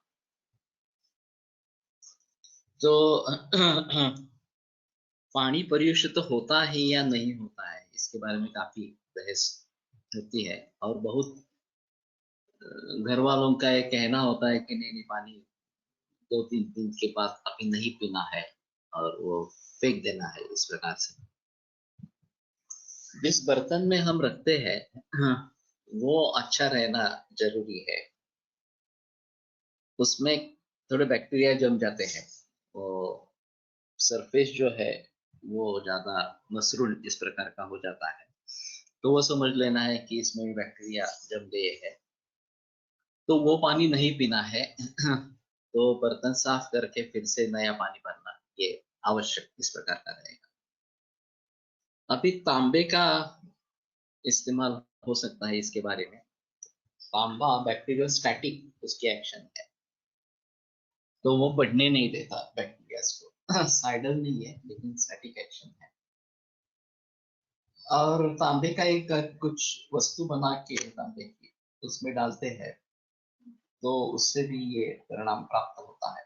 तो पानी प्रदूषित होता है या नहीं होता है, इसके बारे में काफी बहस होती है और बहुत घर वालों का ये कहना होता है कि नहीं नहीं, पानी 2 3 दिन के बाद अभी नहीं पीना है और वो फेंक देना है इस प्रकार से। जिस बर्तन में हम रखते हैं वो अच्छा रहना जरूरी है। उसमें थोड़े बैक्टीरिया जम जाते हैं, वो सरफेस जो है वो ज्यादा मसरूल इस प्रकार का हो जाता है। तो वो समझ लेना है कि इसमें बैक्टीरिया जम गए है, तो वो पानी नहीं पीना है। तो बर्तन साफ करके फिर से नया पानी भरना ये आवश्यक इस प्रकार का रहेगा। अभी तांबे का इस्तेमाल हो सकता है इसके बारे में। तांबा बैक्टीरियल स्टैटिक उसकी एक्शन है, तो वो बढ़ने नहीं देता बैक्टीरिया को। साइडल नहीं है लेकिन स्टैटिक एक्शन है। और तांबे का एक कुछ वस्तु बना के तांबे की उसमें डालते हैं तो उससे भी ये परिणाम प्राप्त होता है।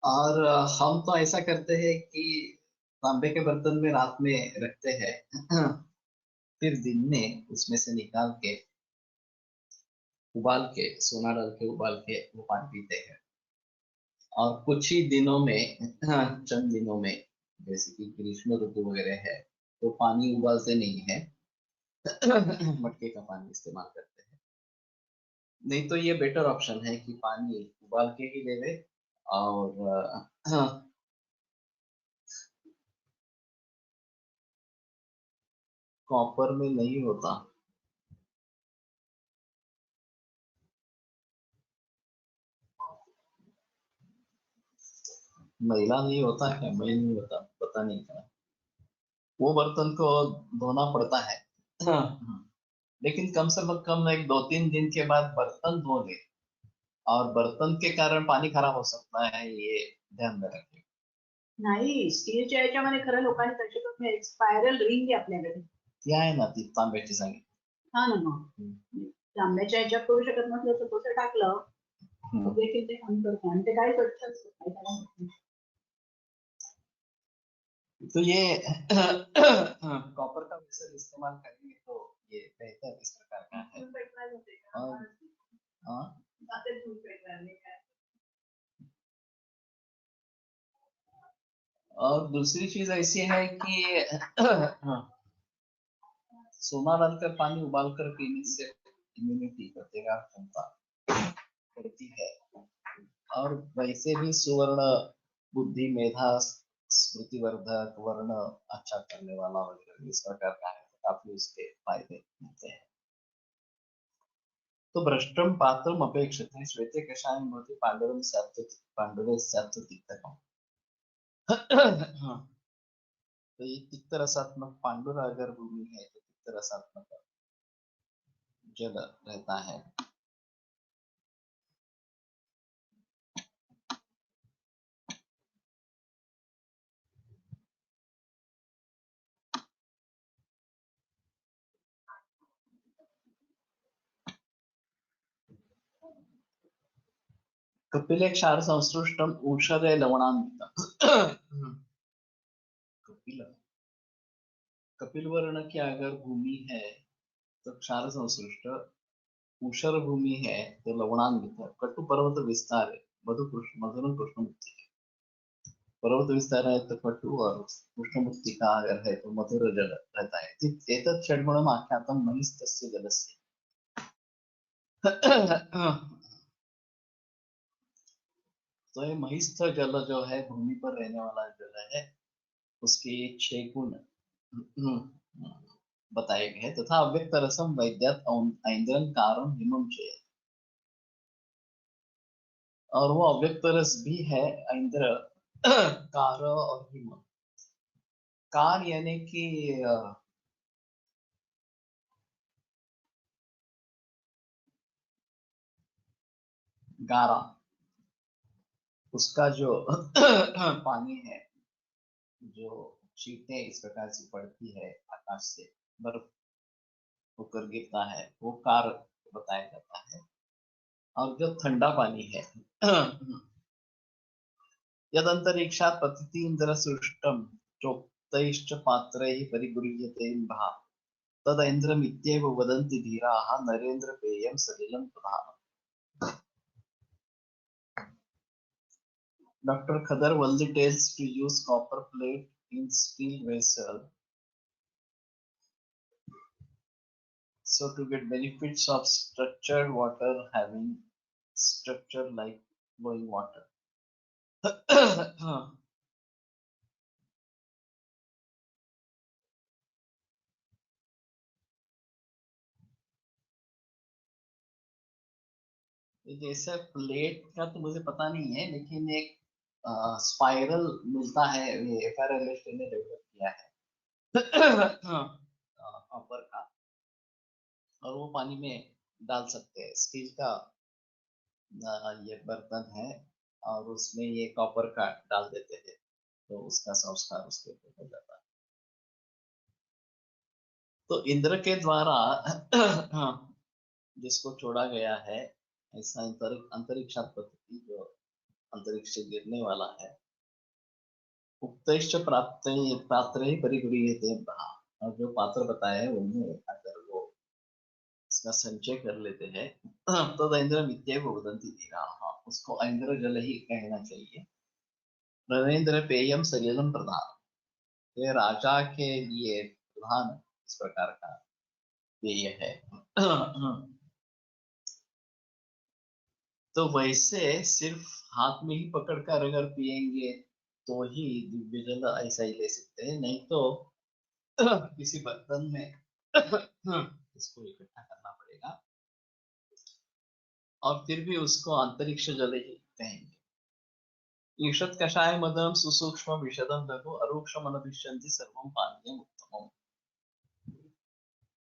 और हम तो ऐसा करते हैं कि तांबे के बर्तन में रात में रखते हैं, फिर दिन में उसमें से निकाल के उबाल के, सोना डाल के उबाल के वो पानी पीते हैं। और कुछ ही दिनों में, चंद दिनों में, जैसे कि ग्रीष्म ऋतु वगैरह है तो पानी उबालते नहीं है। मटके का पानी इस्तेमाल करते हैं। नहीं तो ये बेटर ऑप्शन है कि पानी उबाल के ही ले ले। और कॉपर में नहीं होता। मैला नहीं होता है, मैल नहीं होता, पता नहीं क्या। वो बर्तन को धोना पड़ता है। लेकिन कम से कम एक 2 3 दिन के बाद बर्तन धो ले। और बर्तन के कारण पाणी खराब हो सकता है, ये ध्यान में रखें। नाही, स्टीलच्या याच्यामध्ये खरं लोकांनी तशी करून स्पायरल रिंग आहे आपल्याकडे, ती आहे ना, ती तांब्याची सांगितली. हा ना. मग तांब्याच्या याच्यात करू शकत नसलं तर तसं टाकलं देखील ते काम करतं आणि ते काय स्वच्छ असतं. तो ये कॉपर का वेसल इस्तेमाल करेंगे तो ये बेहतर इस प्रकार का है। और हाँ, बातें दूर पे करने का। और दूसरी चीज ऐसी है कि सोना डालकर पानी उबाल कर पीने से इम्यूनिटी प्रतिकार क्षमता बढ़ती है। और वैसे भी सुवर्ण बुद्धि मेधा स्मृतिवर्धक वर्ण अच्छा करने वाला वगैरह इस प्रकार का है, काफी उसके फायदे मिलते हैं। तो भ्रष्टम पात्रम अपेक्षते श्वेते कषायं भवति पांडवम स्यात् पांडवे स्यात् तिक्तकम्। हाँ, तो ये तिक्त रसात्मक पांडुर अगर भूमि है तो तिक्त रसात्मक जल रहता है। कपिले क्षार संसृष्टम औषधे लवणान्वितम्। कपिल कपिल वर्ण की अगर भूमि है तो क्षार संसृष्ट, ऊषर भूमि है तो लवणान्वित, कटु पर्वत विस्तार है, मधुर कृष्णमुक्ति है। पर्वत विस्तार है तो कटु और कृष्णमुक्ति का अगर है तो मधुर जल रहता है। एतत् षड्गुणम् आख्यातं महिस्तस्य जलस्य। तो ये महिस्थ जल जो है भूमि पर रहने वाला जल है, उसके 6 गुण बताए गए हैं। तथा अव्यक्त रसम वैद्यत ऐन्द्रन कारम हिमम चेत, और वो अव्यक्त रस भी है ऐन्द्र कार और हिम। कार यानी कि गारा, उसका जो पानी है, जो छींटे इस प्रकार से पड़ती है आकाश से, बर्फ होकर गिरता है, वो कार बताया जाता है। और जो ठंडा पानी है यदंतरिक्षात् पतिति इंद्र सृष्टम चोक्तैश्च पात्रैः परिगृह्यते इन्द्रः तदैन्द्रमित्येव वदन्ति धीराः नरेन्द्र पेयं सलिलं प्रधानम्। Dr. Khadar Walli tells to use copper plate in steel vessel so to get benefits of structured water having structure like flowing water. जैसे प्लेट का तो मुझे पता नहीं है, लेकिन एक स्पाइरल मिलता है, ये एफआरएलएस ने डेवलप किया है कॉपर का, और वो पानी में डाल सकते हैं। स्टील का ये बर्तन है और उसमें ये कॉपर का डाल देते हैं तो उसका संस्कार उसके ऊपर हो जाता है। तो इंद्र के द्वारा जिसको छोड़ा गया है, ऐसा अंतरिक्षापति जो अंतरिक्ष से गिरने वाला है, उक्तैश्च पात्रैः परिगृह्यते इन्द्रः, और जो पात्र बताए हैं उनमें अगर वो इसका संचय कर लेते हैं तो ऐन्द्रम इत्येव वदन्ति धीराः, उसको ऐन्द्र जल ही कहना चाहिए। नरेंद्र पेयम सलिलम प्रधान, ये राजा के लिए प्रधान इस प्रकार का पेय है। तो वैसे सिर्फ हाथ में ही पकड़कर अगर पिएंगे तो ही दिव्य जल ऐसा ही ले सकते हैं, नहीं तो किसी बर्तन में इसको इकट्ठा करना पड़ेगा, और फिर भी उसको अंतरिक्ष जल ही कहेंगे। ईषत् कषाय मदम सुसूक्ष्म विशदम लघु अरूक्षम अनभिष्यन्ति सर्वं पानीयम् उत्तमम्।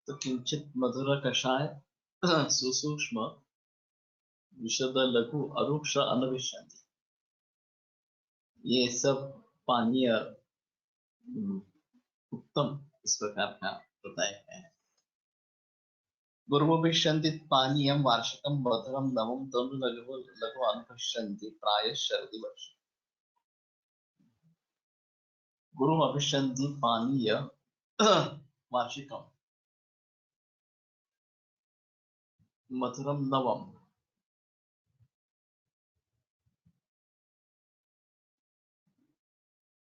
तो किंचित मधुर कषाय सुसूक्ष्म विशद लघु अरूक्ष अनभिष्यन्ति, ये सब पानीय उत्तम इस प्रकार का बताया है। गुरुभिष्यन्ति पानीयं वार्षिकं मधुरं नवं तनु लघु लघु अनुभिष्यन्ति प्रायः शरदि वर्ष। गुरु अभिष्यन्ति पानीय वार्षिकं मधुरम नवम,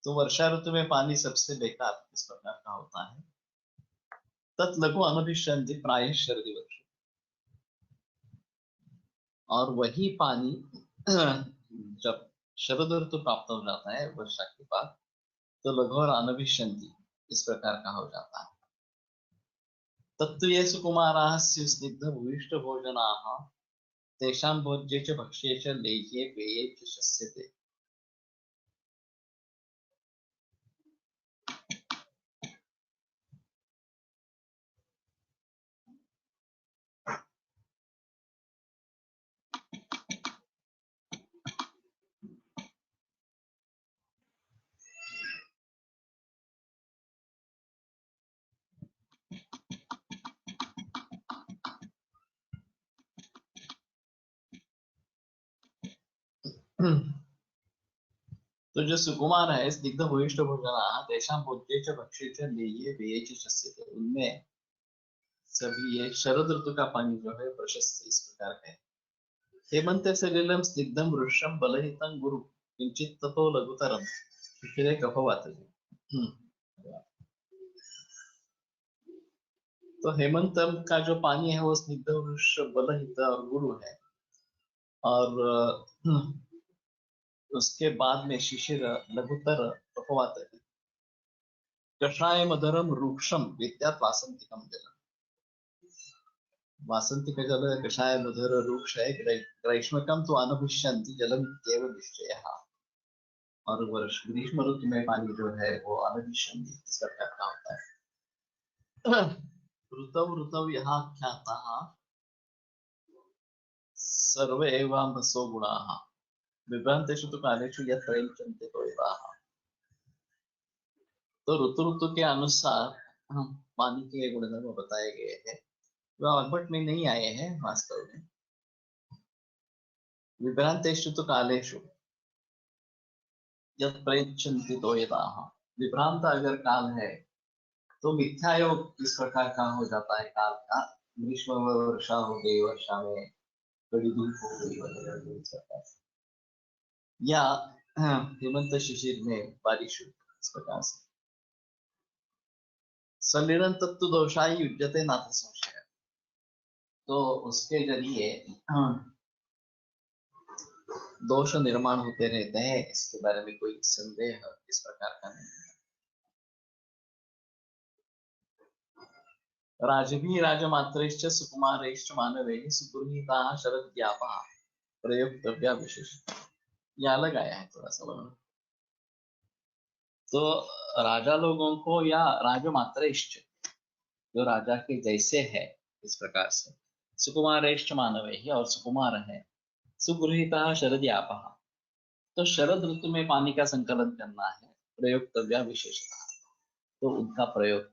तो वर्षा ऋतु में पानी सबसे बेकार इस प्रकार का होता है। तत् लघु अनभिष्यन्ति प्रायः शरदि वर्ष। और वही पानी जब शरद ऋतु प्राप्त हो जाता है वर्षा के बाद, तो लघु और अनभिष्यन्ति इस प्रकार का हो जाता है। तत्तु ये सुकुमाराः स्निग्ध भूयिष्ठ भोजनाः तेषां भोज्ये च भक्ष्ये च लेह्ये पेये च शस्यते। तो जो सुकुमार है स्निग्ध भूयिष्ठ भोजनाः तेषां भोज्ये च भक्ष्ये च लेह्ये पेये च शस्यते, उनमें सभी ये शरद ऋतु का पानी जो है प्रशस्त इस प्रकार का है। हेमंत सलिलं स्निग्धं वृषं बलहितं गुरु किंचित ततो लघुतरं शिशिरे कफवातजे। तो हेमंत का जो पानी है वो स्निग्ध वृक्ष बलहित और गुरु है, और उसके बाद में शिशिर लघुतर कफवातजे। कषाय मधुरम रूक्षम विद्यात् वासंतिकम जलम। वासंतिक जल कषाय मधुर रूक्ष है, ग्रीष्मकम तो अनभिष्यन्ति जलम इत्येव निश्चयः। और वर्ष ग्रीष्म ऋतु में पानी जो है वो अनभिष्यन्ति इस प्रकार का होता है। ऋतौ ऋतौ यः ख्याताः सर्वे एवाम्भसो गुणाः विभ्रान्तेषु तु कालेषु यत् प्रयुज्यन्ते तोयवाः। तो ऋतु ऋतु के अनुसार पानी के गुणधर्म बताए गए हैं, वह ऑल्बर्ट में नहीं आए हैं वास्तव में। विभ्रांतेषु तु कालेषु यत् प्रयुज्यन्ते तोयवाः। विभ्रांत अगर काल है तो मिथ्यायोग इस प्रकार का हो जाता है काल का। ग्रीष्म में वर्षा हो गई, वर्षा में बड़ी धूप हो गई वगैरह इस प्रकार से, या हेमंत शिशिर में बारिश हुई इस प्रकार से। सलिलं तत्तु दोषाय युज्यते नाथ संशय। तो उसके जरिए दोष निर्माण होते रहते हैं, इसके बारे में कोई संदेह इस प्रकार का नहीं है। राजभी राजमात्रैश्च सुकुमारैश्च मानवैः सुगृहीताः शरद्यापाः प्रयोक्तव्या विशेष। ये अलग आया है थोड़ा सा वर्णन। तो राजा लोगों को या राजमात्रैश्च जो राजा के जैसे है इस प्रकार से, सुकुमारैश्च मानवैः और सुकुमार है, सुगृहीताः शरद्यापाः तो शरद ऋतु में पानी का संकलन करना है, प्रयोक्तव्या विशेषता तो उनका प्रयोग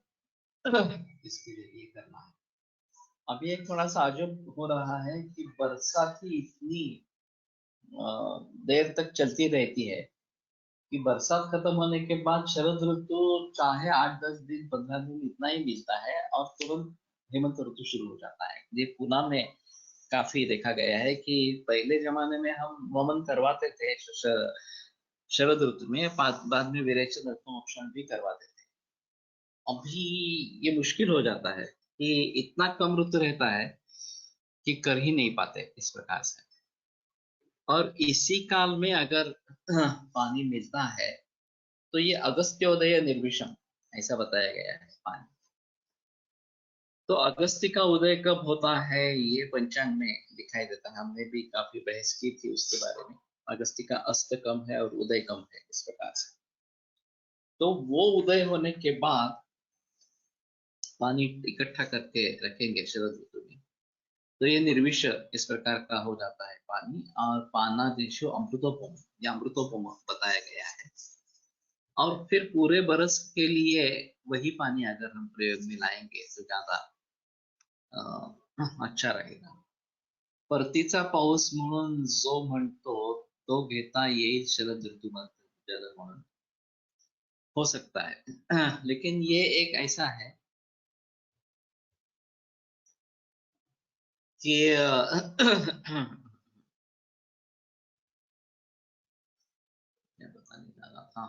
इसके लिए करना है। अभी एक थोड़ा सा अजब हो रहा है कि बरसात ही इतनी देर तक चलती रहती है कि बरसात खत्म होने के बाद शरद ऋतु चाहे 8-10 दिन 15 दिन इतना ही मिलता है और तुरंत हेमंत ऋतु शुरू हो जाता है। ये पुणे में काफी देखा गया है कि पहले जमाने में हम वमन करवाते थे शरद ऋतु में, बाद में विरेचन ऋतुमोक्षण भी करवाते थे। अभी ये मुश्किल हो जाता है कि इतना कम ऋतु रहता है कि कर ही नहीं पाते इस प्रकार से। और इसी काल में अगर पानी मिलता है तो ये अगस्त्योदय निर्विषम ऐसा बताया गया है पानी। तो अगस्त्य का उदय कब होता है ये पंचांग में दिखाई देता है। हमने भी काफी बहस की थी उसके बारे में। अगस्त्य का अस्त कम है और उदय कम है इस प्रकार से। तो वो उदय होने के बाद पानी इकट्ठा करके रखेंगे शरद ऋतु में, तो ये निर्विष इस प्रकार का हो जाता है पानी। और पाना देशो अमृतोपम, या अमृतोपम बताया गया है। और फिर पूरे बरस के लिए वही पानी अगर हम प्रयोग में लाएंगे तो ज्यादा अच्छा रहेगा। परतीचा पाऊस म्हणून जो म्हणतो तो घेता येईल शरद ऋतूमध्ये जल म्हणून, हो सकता है। लेकिन ये एक ऐसा है कि क्या बताने जा रहा था,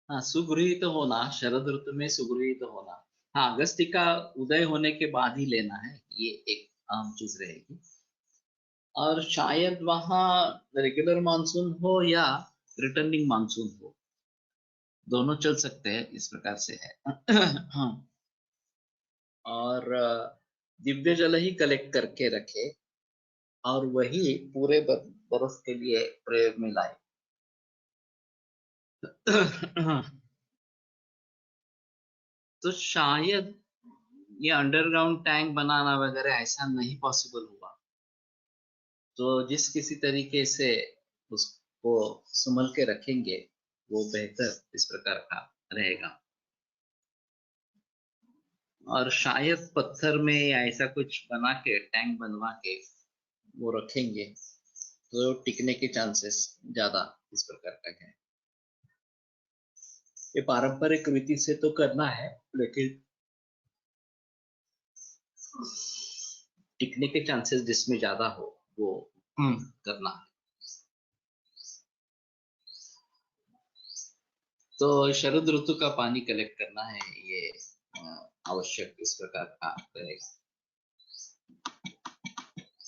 हाँ, सुगृहित होना, शरद ऋतु में सुगृहित होना। हाँ, अगस्ती का उदय होने के बाद ही लेना है, ये एक आम चीज रहेगी। और शायद वहाँ रेगुलर मानसून हो या रिटर्निंग मानसून हो, दोनों चल सकते हैं, इस प्रकार से है। हाँ, और दिव्य जल ही कलेक्ट करके रखे और वही पूरे बरस के लिए प्रयोग में लाए। तो शायद ये अंडरग्राउंड टैंक बनाना वगैरह ऐसा नहीं पॉसिबल हुआ, तो जिस किसी तरीके से उसको संभल के रखेंगे वो बेहतर इस प्रकार का रहेगा। और शायद पत्थर में या ऐसा कुछ बना के टैंक बनवा के वो रखेंगे तो टिकने के चांसेस ज्यादा इस प्रकार का है। ये पारंपरिक रीति से तो करना है, लेकिन टिकने के चांसेस जिसमें ज्यादा हो वो करना है। तो शरद ऋतु का पानी कलेक्ट करना है, ये आवश्यक इस प्रकार का रहेगा।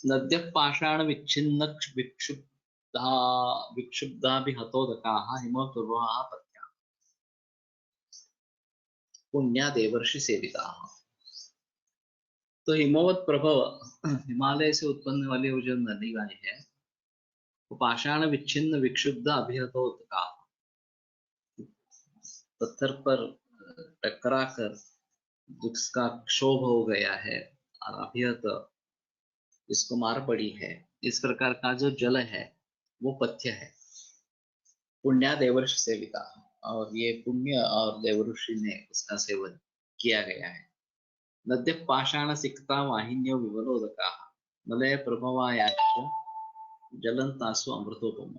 नद्य पाषाण विच्छिन्न विक्षुब्धा भी हतोदकाः हिमोर्ध्वः पत्या पुण्या देवर्षि सेविताः। तो हिमवत प्रभव, हिमालय से उत्पन्न वाली वो जो नदी वाली है, वो पाषाण विच्छिन्न विक्षुब्ध अभिहतोदकाः, पत्थर पर टकरा कर जिसका क्षोभ हो गया है और अभिहत इसको मार पड़ी है, इस प्रकार का जो जल है वो पथ्य है। पुण्या देवर्षि सेविता, और ये पुण्य और देवऋषि ने उसका सेवन किया गया है। नद्य पाषाण सिक्ता वाहिन्यो विवलोदका मलय प्रभवायाश्च जलंतासु अमृतोपम।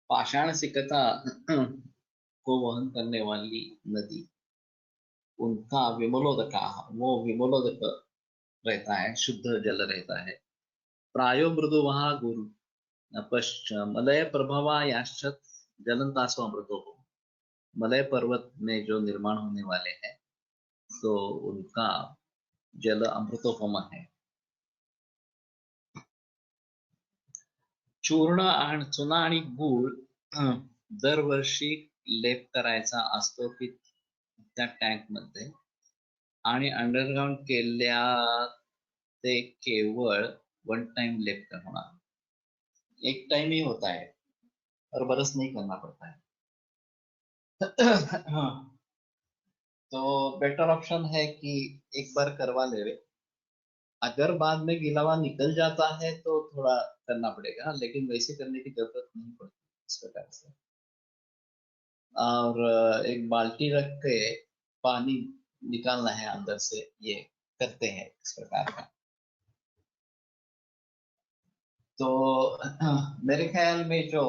पाषाण सिकता को वहन करने वाली नदी, उनका विमलोदका, वो विमलोदक रहता है, शुद्ध जल रहता है। प्रायो मृदु वहा गुरु मलय प्रभवायाश्च जलंतासु अमृतोपम। मलय पर्वत में जो निर्माण होने वाले हैं तो उनका जल अमृतोपम है। चूर्ण आणि चुना आणि गूळ दरवर्षी लेप करायचा असतो की त्या टँक मध्ये, आणि अंडरग्राउंड केल्या ते केवळ वन टाइम लेप करना, एक टाइम ही होता है और बरस नहीं करना पड़ता है। तो बेटर ऑप्शन है कि एक बार करवा ले। अगर बाद में गिलावा निकल जाता है तो थोड़ा करना पड़ेगा, लेकिन वैसे करने की जरूरत नहीं पड़ती इस प्रकार से। और एक बाल्टी रख के पानी निकालना है अंदर से, ये करते हैं इस प्रकार का। तो मेरे ख्याल में जो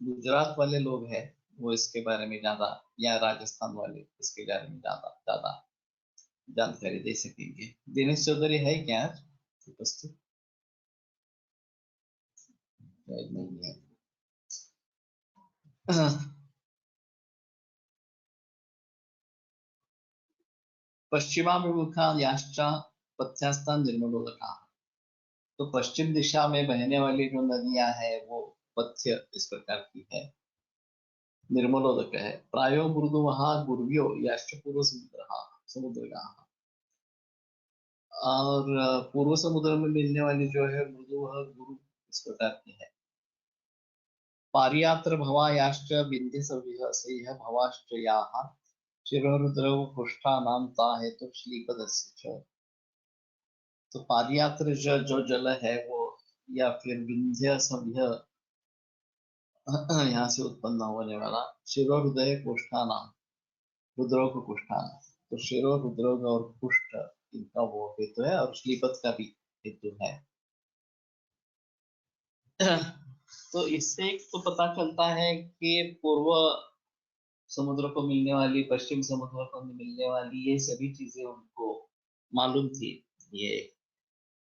गुजरात वाले लोग हैं वो इसके बारे में ज्यादा, या राजस्थान वाले इसके बारे में ज्यादा ज्यादा जानकारी दे सकेंगे। दिनेश चौधरी है क्या आज उपस्थित? शायद नहीं है। पश्चिमाभिमुखा याश्च पथ्यस्था निर्मलोदका। तो पश्चिम दिशा में बहने वाली जो नदियां हैं वो पथ्य इस प्रकार की है, निर्मलोदक है। प्रायो मृदु वहा गुर्व्यो याश्च पूर्व समुद्र, और पूर्व समुद्र में मिलने वाली जो है मृदु वह गुरु इस प्रकार की है। पारियात्र भवायाश्च विंध्य सविह भवाश्च याः शिरोरुद्रव पुष्टानां ता हेतु श्लीपदस्य च। तो पादयात्र जो जल है वो, या फिर विंध्य सभ्य यहाँ से उत्पन्न होने वाला, शिरो हृदय कुष्ठाना, रुद्रोग कुष्ठाना। तो शिरो रुद्रोग और कुष्ठ इनका वो हेतु है, और श्लीपत का भी हेतु है। तो इससे एक तो पता चलता है कि पूर्व समुद्र को मिलने वाली, पश्चिम समुद्र को मिलने वाली, ये सभी चीजें उनको मालूम थी। ये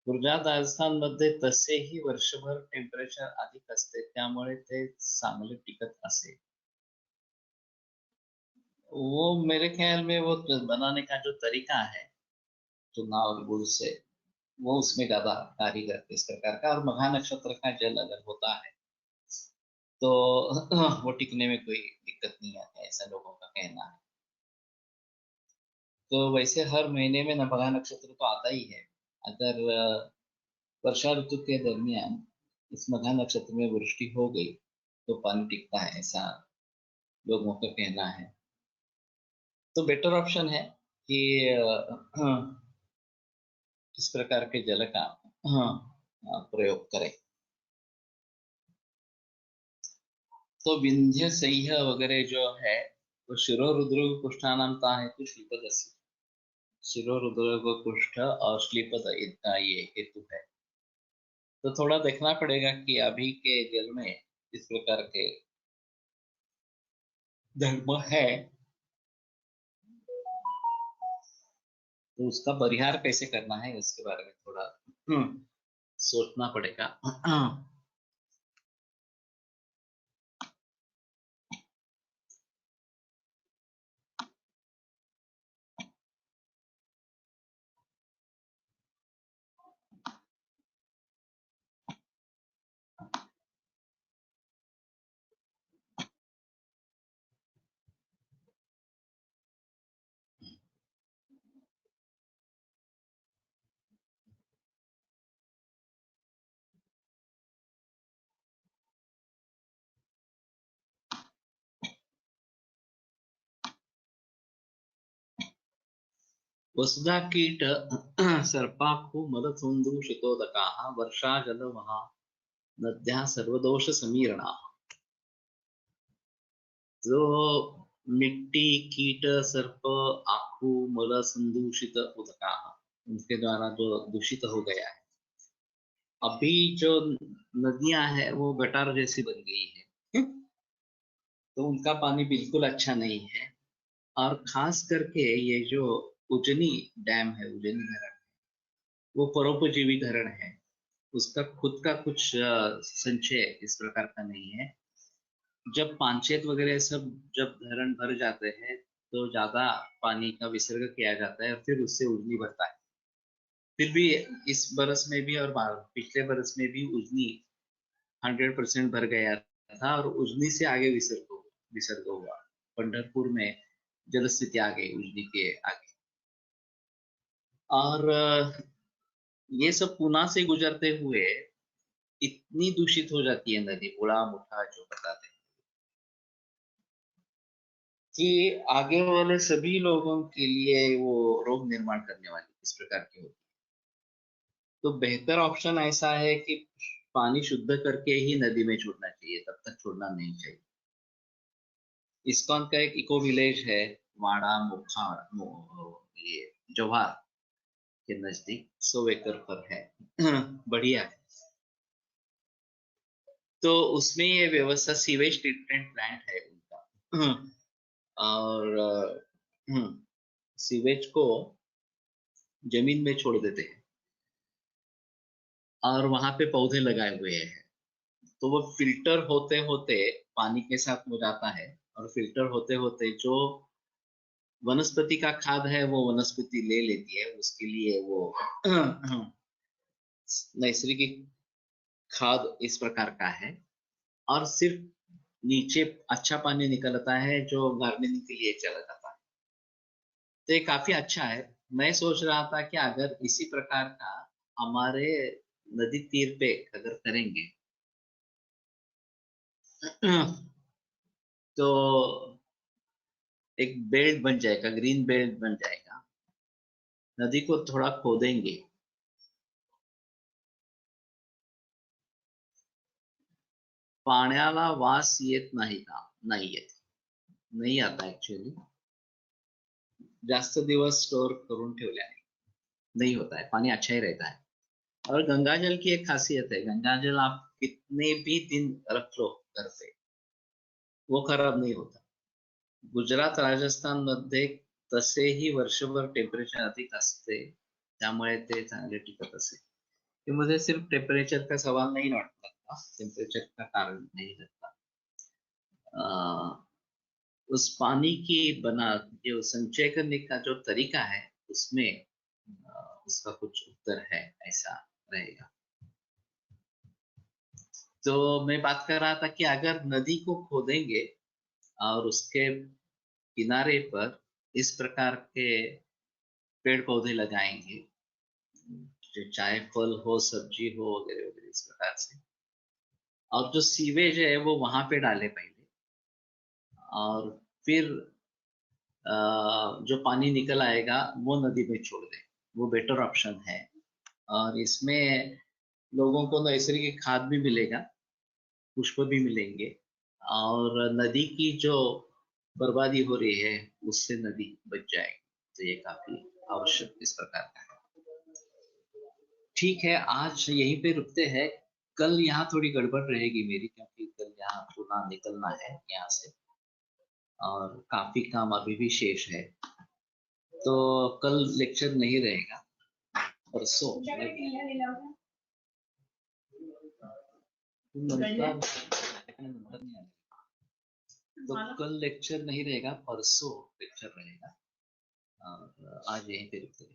गुजरात राजस्थान मध्ये तसेही वर्षभर टेम्परेचर अधिक असते, त्यामुळे ते चांगले टिकत असे। वो मेरे ख्याल में वो बनाने का जो तरीका है चुनाव गुड़ से, वो उसमें ज्यादा कारीगर इस प्रकार का। और मघा नक्षत्र का जल अगर होता है तो वो टिकने में कोई दिक्कत नहीं आती है, ऐसा लोगों का कहना है। तो वैसे हर महीने में मघा नक्षत्र तो आता ही है। अगर वर्षा ऋतु के दरमियान इस मघा नक्षत्र में वृष्टि हो गई तो पानी टिकता है, ऐसा लोगों का कहना है। तो बेटर ऑप्शन है कि इस प्रकार के जल का प्रयोग करें। तो विंध्य सह्य वगैरह जो है वो शिरो रुद्र कुष्ठानामता है तो श्लीपदस्य, शिरो रुद्र कुष्ठ और श्लीपद इनका ये हेतु है। तो थोड़ा देखना पड़ेगा कि अभी के जल में इस प्रकार के धर्म है तो उसका परिहार कैसे करना है उसके बारे में थोड़ा सोचना पड़ेगा। वसुधा कीट सर्पाखु मदथुंदु शितोदकाः वर्षा जल महा नद्या सर्वदोष समीरणा। जो मिट्टी कीट सर्प आखू मल संदूषित उदका, उनके द्वारा जो दूषित हो गया है, अभी जो नदियां हैं वो गटार जैसी बन गई है। तो उनका पानी बिल्कुल अच्छा नहीं है। और खास करके ये जो उजनी डैम है, उजनी धरण, वो परोपजीवी धरण है। उसका खुद का कुछ संचय इस प्रकार का नहीं है। जब पांचेत वगैरह सब जब धरण भर जाते हैं तो ज्यादा पानी का विसर्ग किया जाता है और फिर उससे उजनी भरता है। फिर भी इस बरस में भी और पिछले बरस में भी उजनी 100% भर गया था और उजनी से आगे विसर्ग हुआ। पंढरपुर में जल स्थिति आ गई उजनी के आगे। और ये सब पुणे से गुजरते हुए इतनी दूषित हो जाती है नदी, बूढ़ा मुठा जो बताते हैं, कि आगे वाले सभी लोगों के लिए वो रोग निर्माण करने वाली इस प्रकार की होती है। तो बेहतर ऑप्शन ऐसा है कि पानी शुद्ध करके ही नदी में छोड़ना चाहिए, तब तक छोड़ना नहीं चाहिए। इस्कॉन का एक इको विलेज है वाड़ा ये जवाहर के नजदीक 100 एकड़ पर है। बढ़िया है। तो उसमें ये व्यवस्था सीवेज ट्रीटमेंट प्लांट है उनका। और सीवेज को जमीन में छोड़ देते हैं और वहां पे पौधे लगाए हुए हैं। तो वो फिल्टर होते होते पानी के साथ हो जाता है और फिल्टर होते होते जो वनस्पति का खाद है वो वनस्पति ले लेती है। उसके लिए वो नैसर्गिक खाद इस प्रकार का है। और सिर्फ नीचे अच्छा पानी निकलता है जो गार्डनिंग के लिए चला जाता है। तो ये काफी अच्छा है। मैं सोच रहा था कि अगर इसी प्रकार का हमारे नदी तीर पे अगर करेंगे तो एक बेल्ट बन जाएगा, ग्रीन बेल्ट बन जाएगा। नदी को थोड़ा खोदेंगे, पाण्याला वास येत नाही का? नाही येत, नहीं आता एक्चुअली। जास्त दिवस स्टोर करून ठेवल्याने नहीं होता है, पानी अच्छा ही रहता है। और गंगा जल की एक खासियत है, गंगा जल आप कितने भी दिन रख लो घर पे वो खराब नहीं होता। गुजरात राजस्थान मध्ये तसेही वर्षभर टेम्परेचर अधिक असते, त्यामुळे ते चांगले टिकत असेल। कि मुझे सिर्फ टेम्परेचर का सवाल नहीं लगता, टेम्परेचर का कारण नहीं लगता। उस पानी की जो संचय करने का जो तरीका है उसमें उसका कुछ उत्तर है, ऐसा रहेगा। तो मैं बात कर रहा था कि अगर नदी को खोदेंगे और उसके किनारे पर इस प्रकार के पेड़ पौधे लगाएंगे, जो चाहे फल हो, सब्जी हो, वगैरह वगैरह इस प्रकार से, और जो सीवेज है वो वहां पे डाले पहले, और फिर जो पानी निकल आएगा वो नदी में छोड़ दे, वो बेटर ऑप्शन है। और इसमें लोगों को नैसर्गिक खाद भी मिलेगा, पुष्प भी मिलेंगे, और नदी की जो बर्बादी हो रही है उससे नदी बच जाएगी। तो ये काफी आवश्यक इस प्रकार का है। ठीक है, आज यहीं पे रुकते हैं। कल यहाँ थोड़ी गड़बड़ रहेगी मेरी, क्योंकि कल यहाँ पुनः निकलना है यहाँ से, और काफी काम अभी भी शेष है, तो कल लेक्चर नहीं रहेगा। परसों तुमच्याकडे किल्ला लिहिला होता? तो कल लेक्चर नहीं रहेगा, परसों लेक्चर रहेगा। और आज यहीं पे रुकते हैं।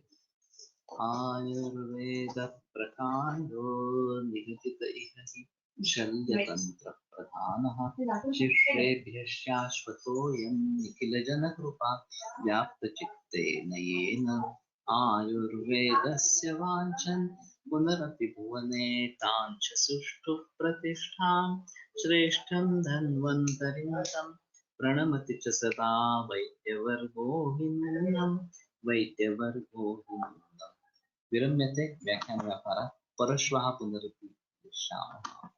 आयुर्वेद प्रकांडो निगदित इह हि शल्यतंत्र प्रधानः शिष्येभ्यः शाश्वतोऽयं निखिलजनकृपा व्याप्तचित्तेन येन आयुर्वेदस्य वाञ्छन् पुनरपि भुवने ताञ्च सुष्ठु प्रतिष्ठां श्रेष्ठं धन्वन्तरिं तं प्रणमति च सदा वैद्यवर्गो हि नूनम् वैद्यवर्गो हि नूनम्। विरम्यते व्याख्यानव्यापारः। परश्वः पुनरपि पश्यामः।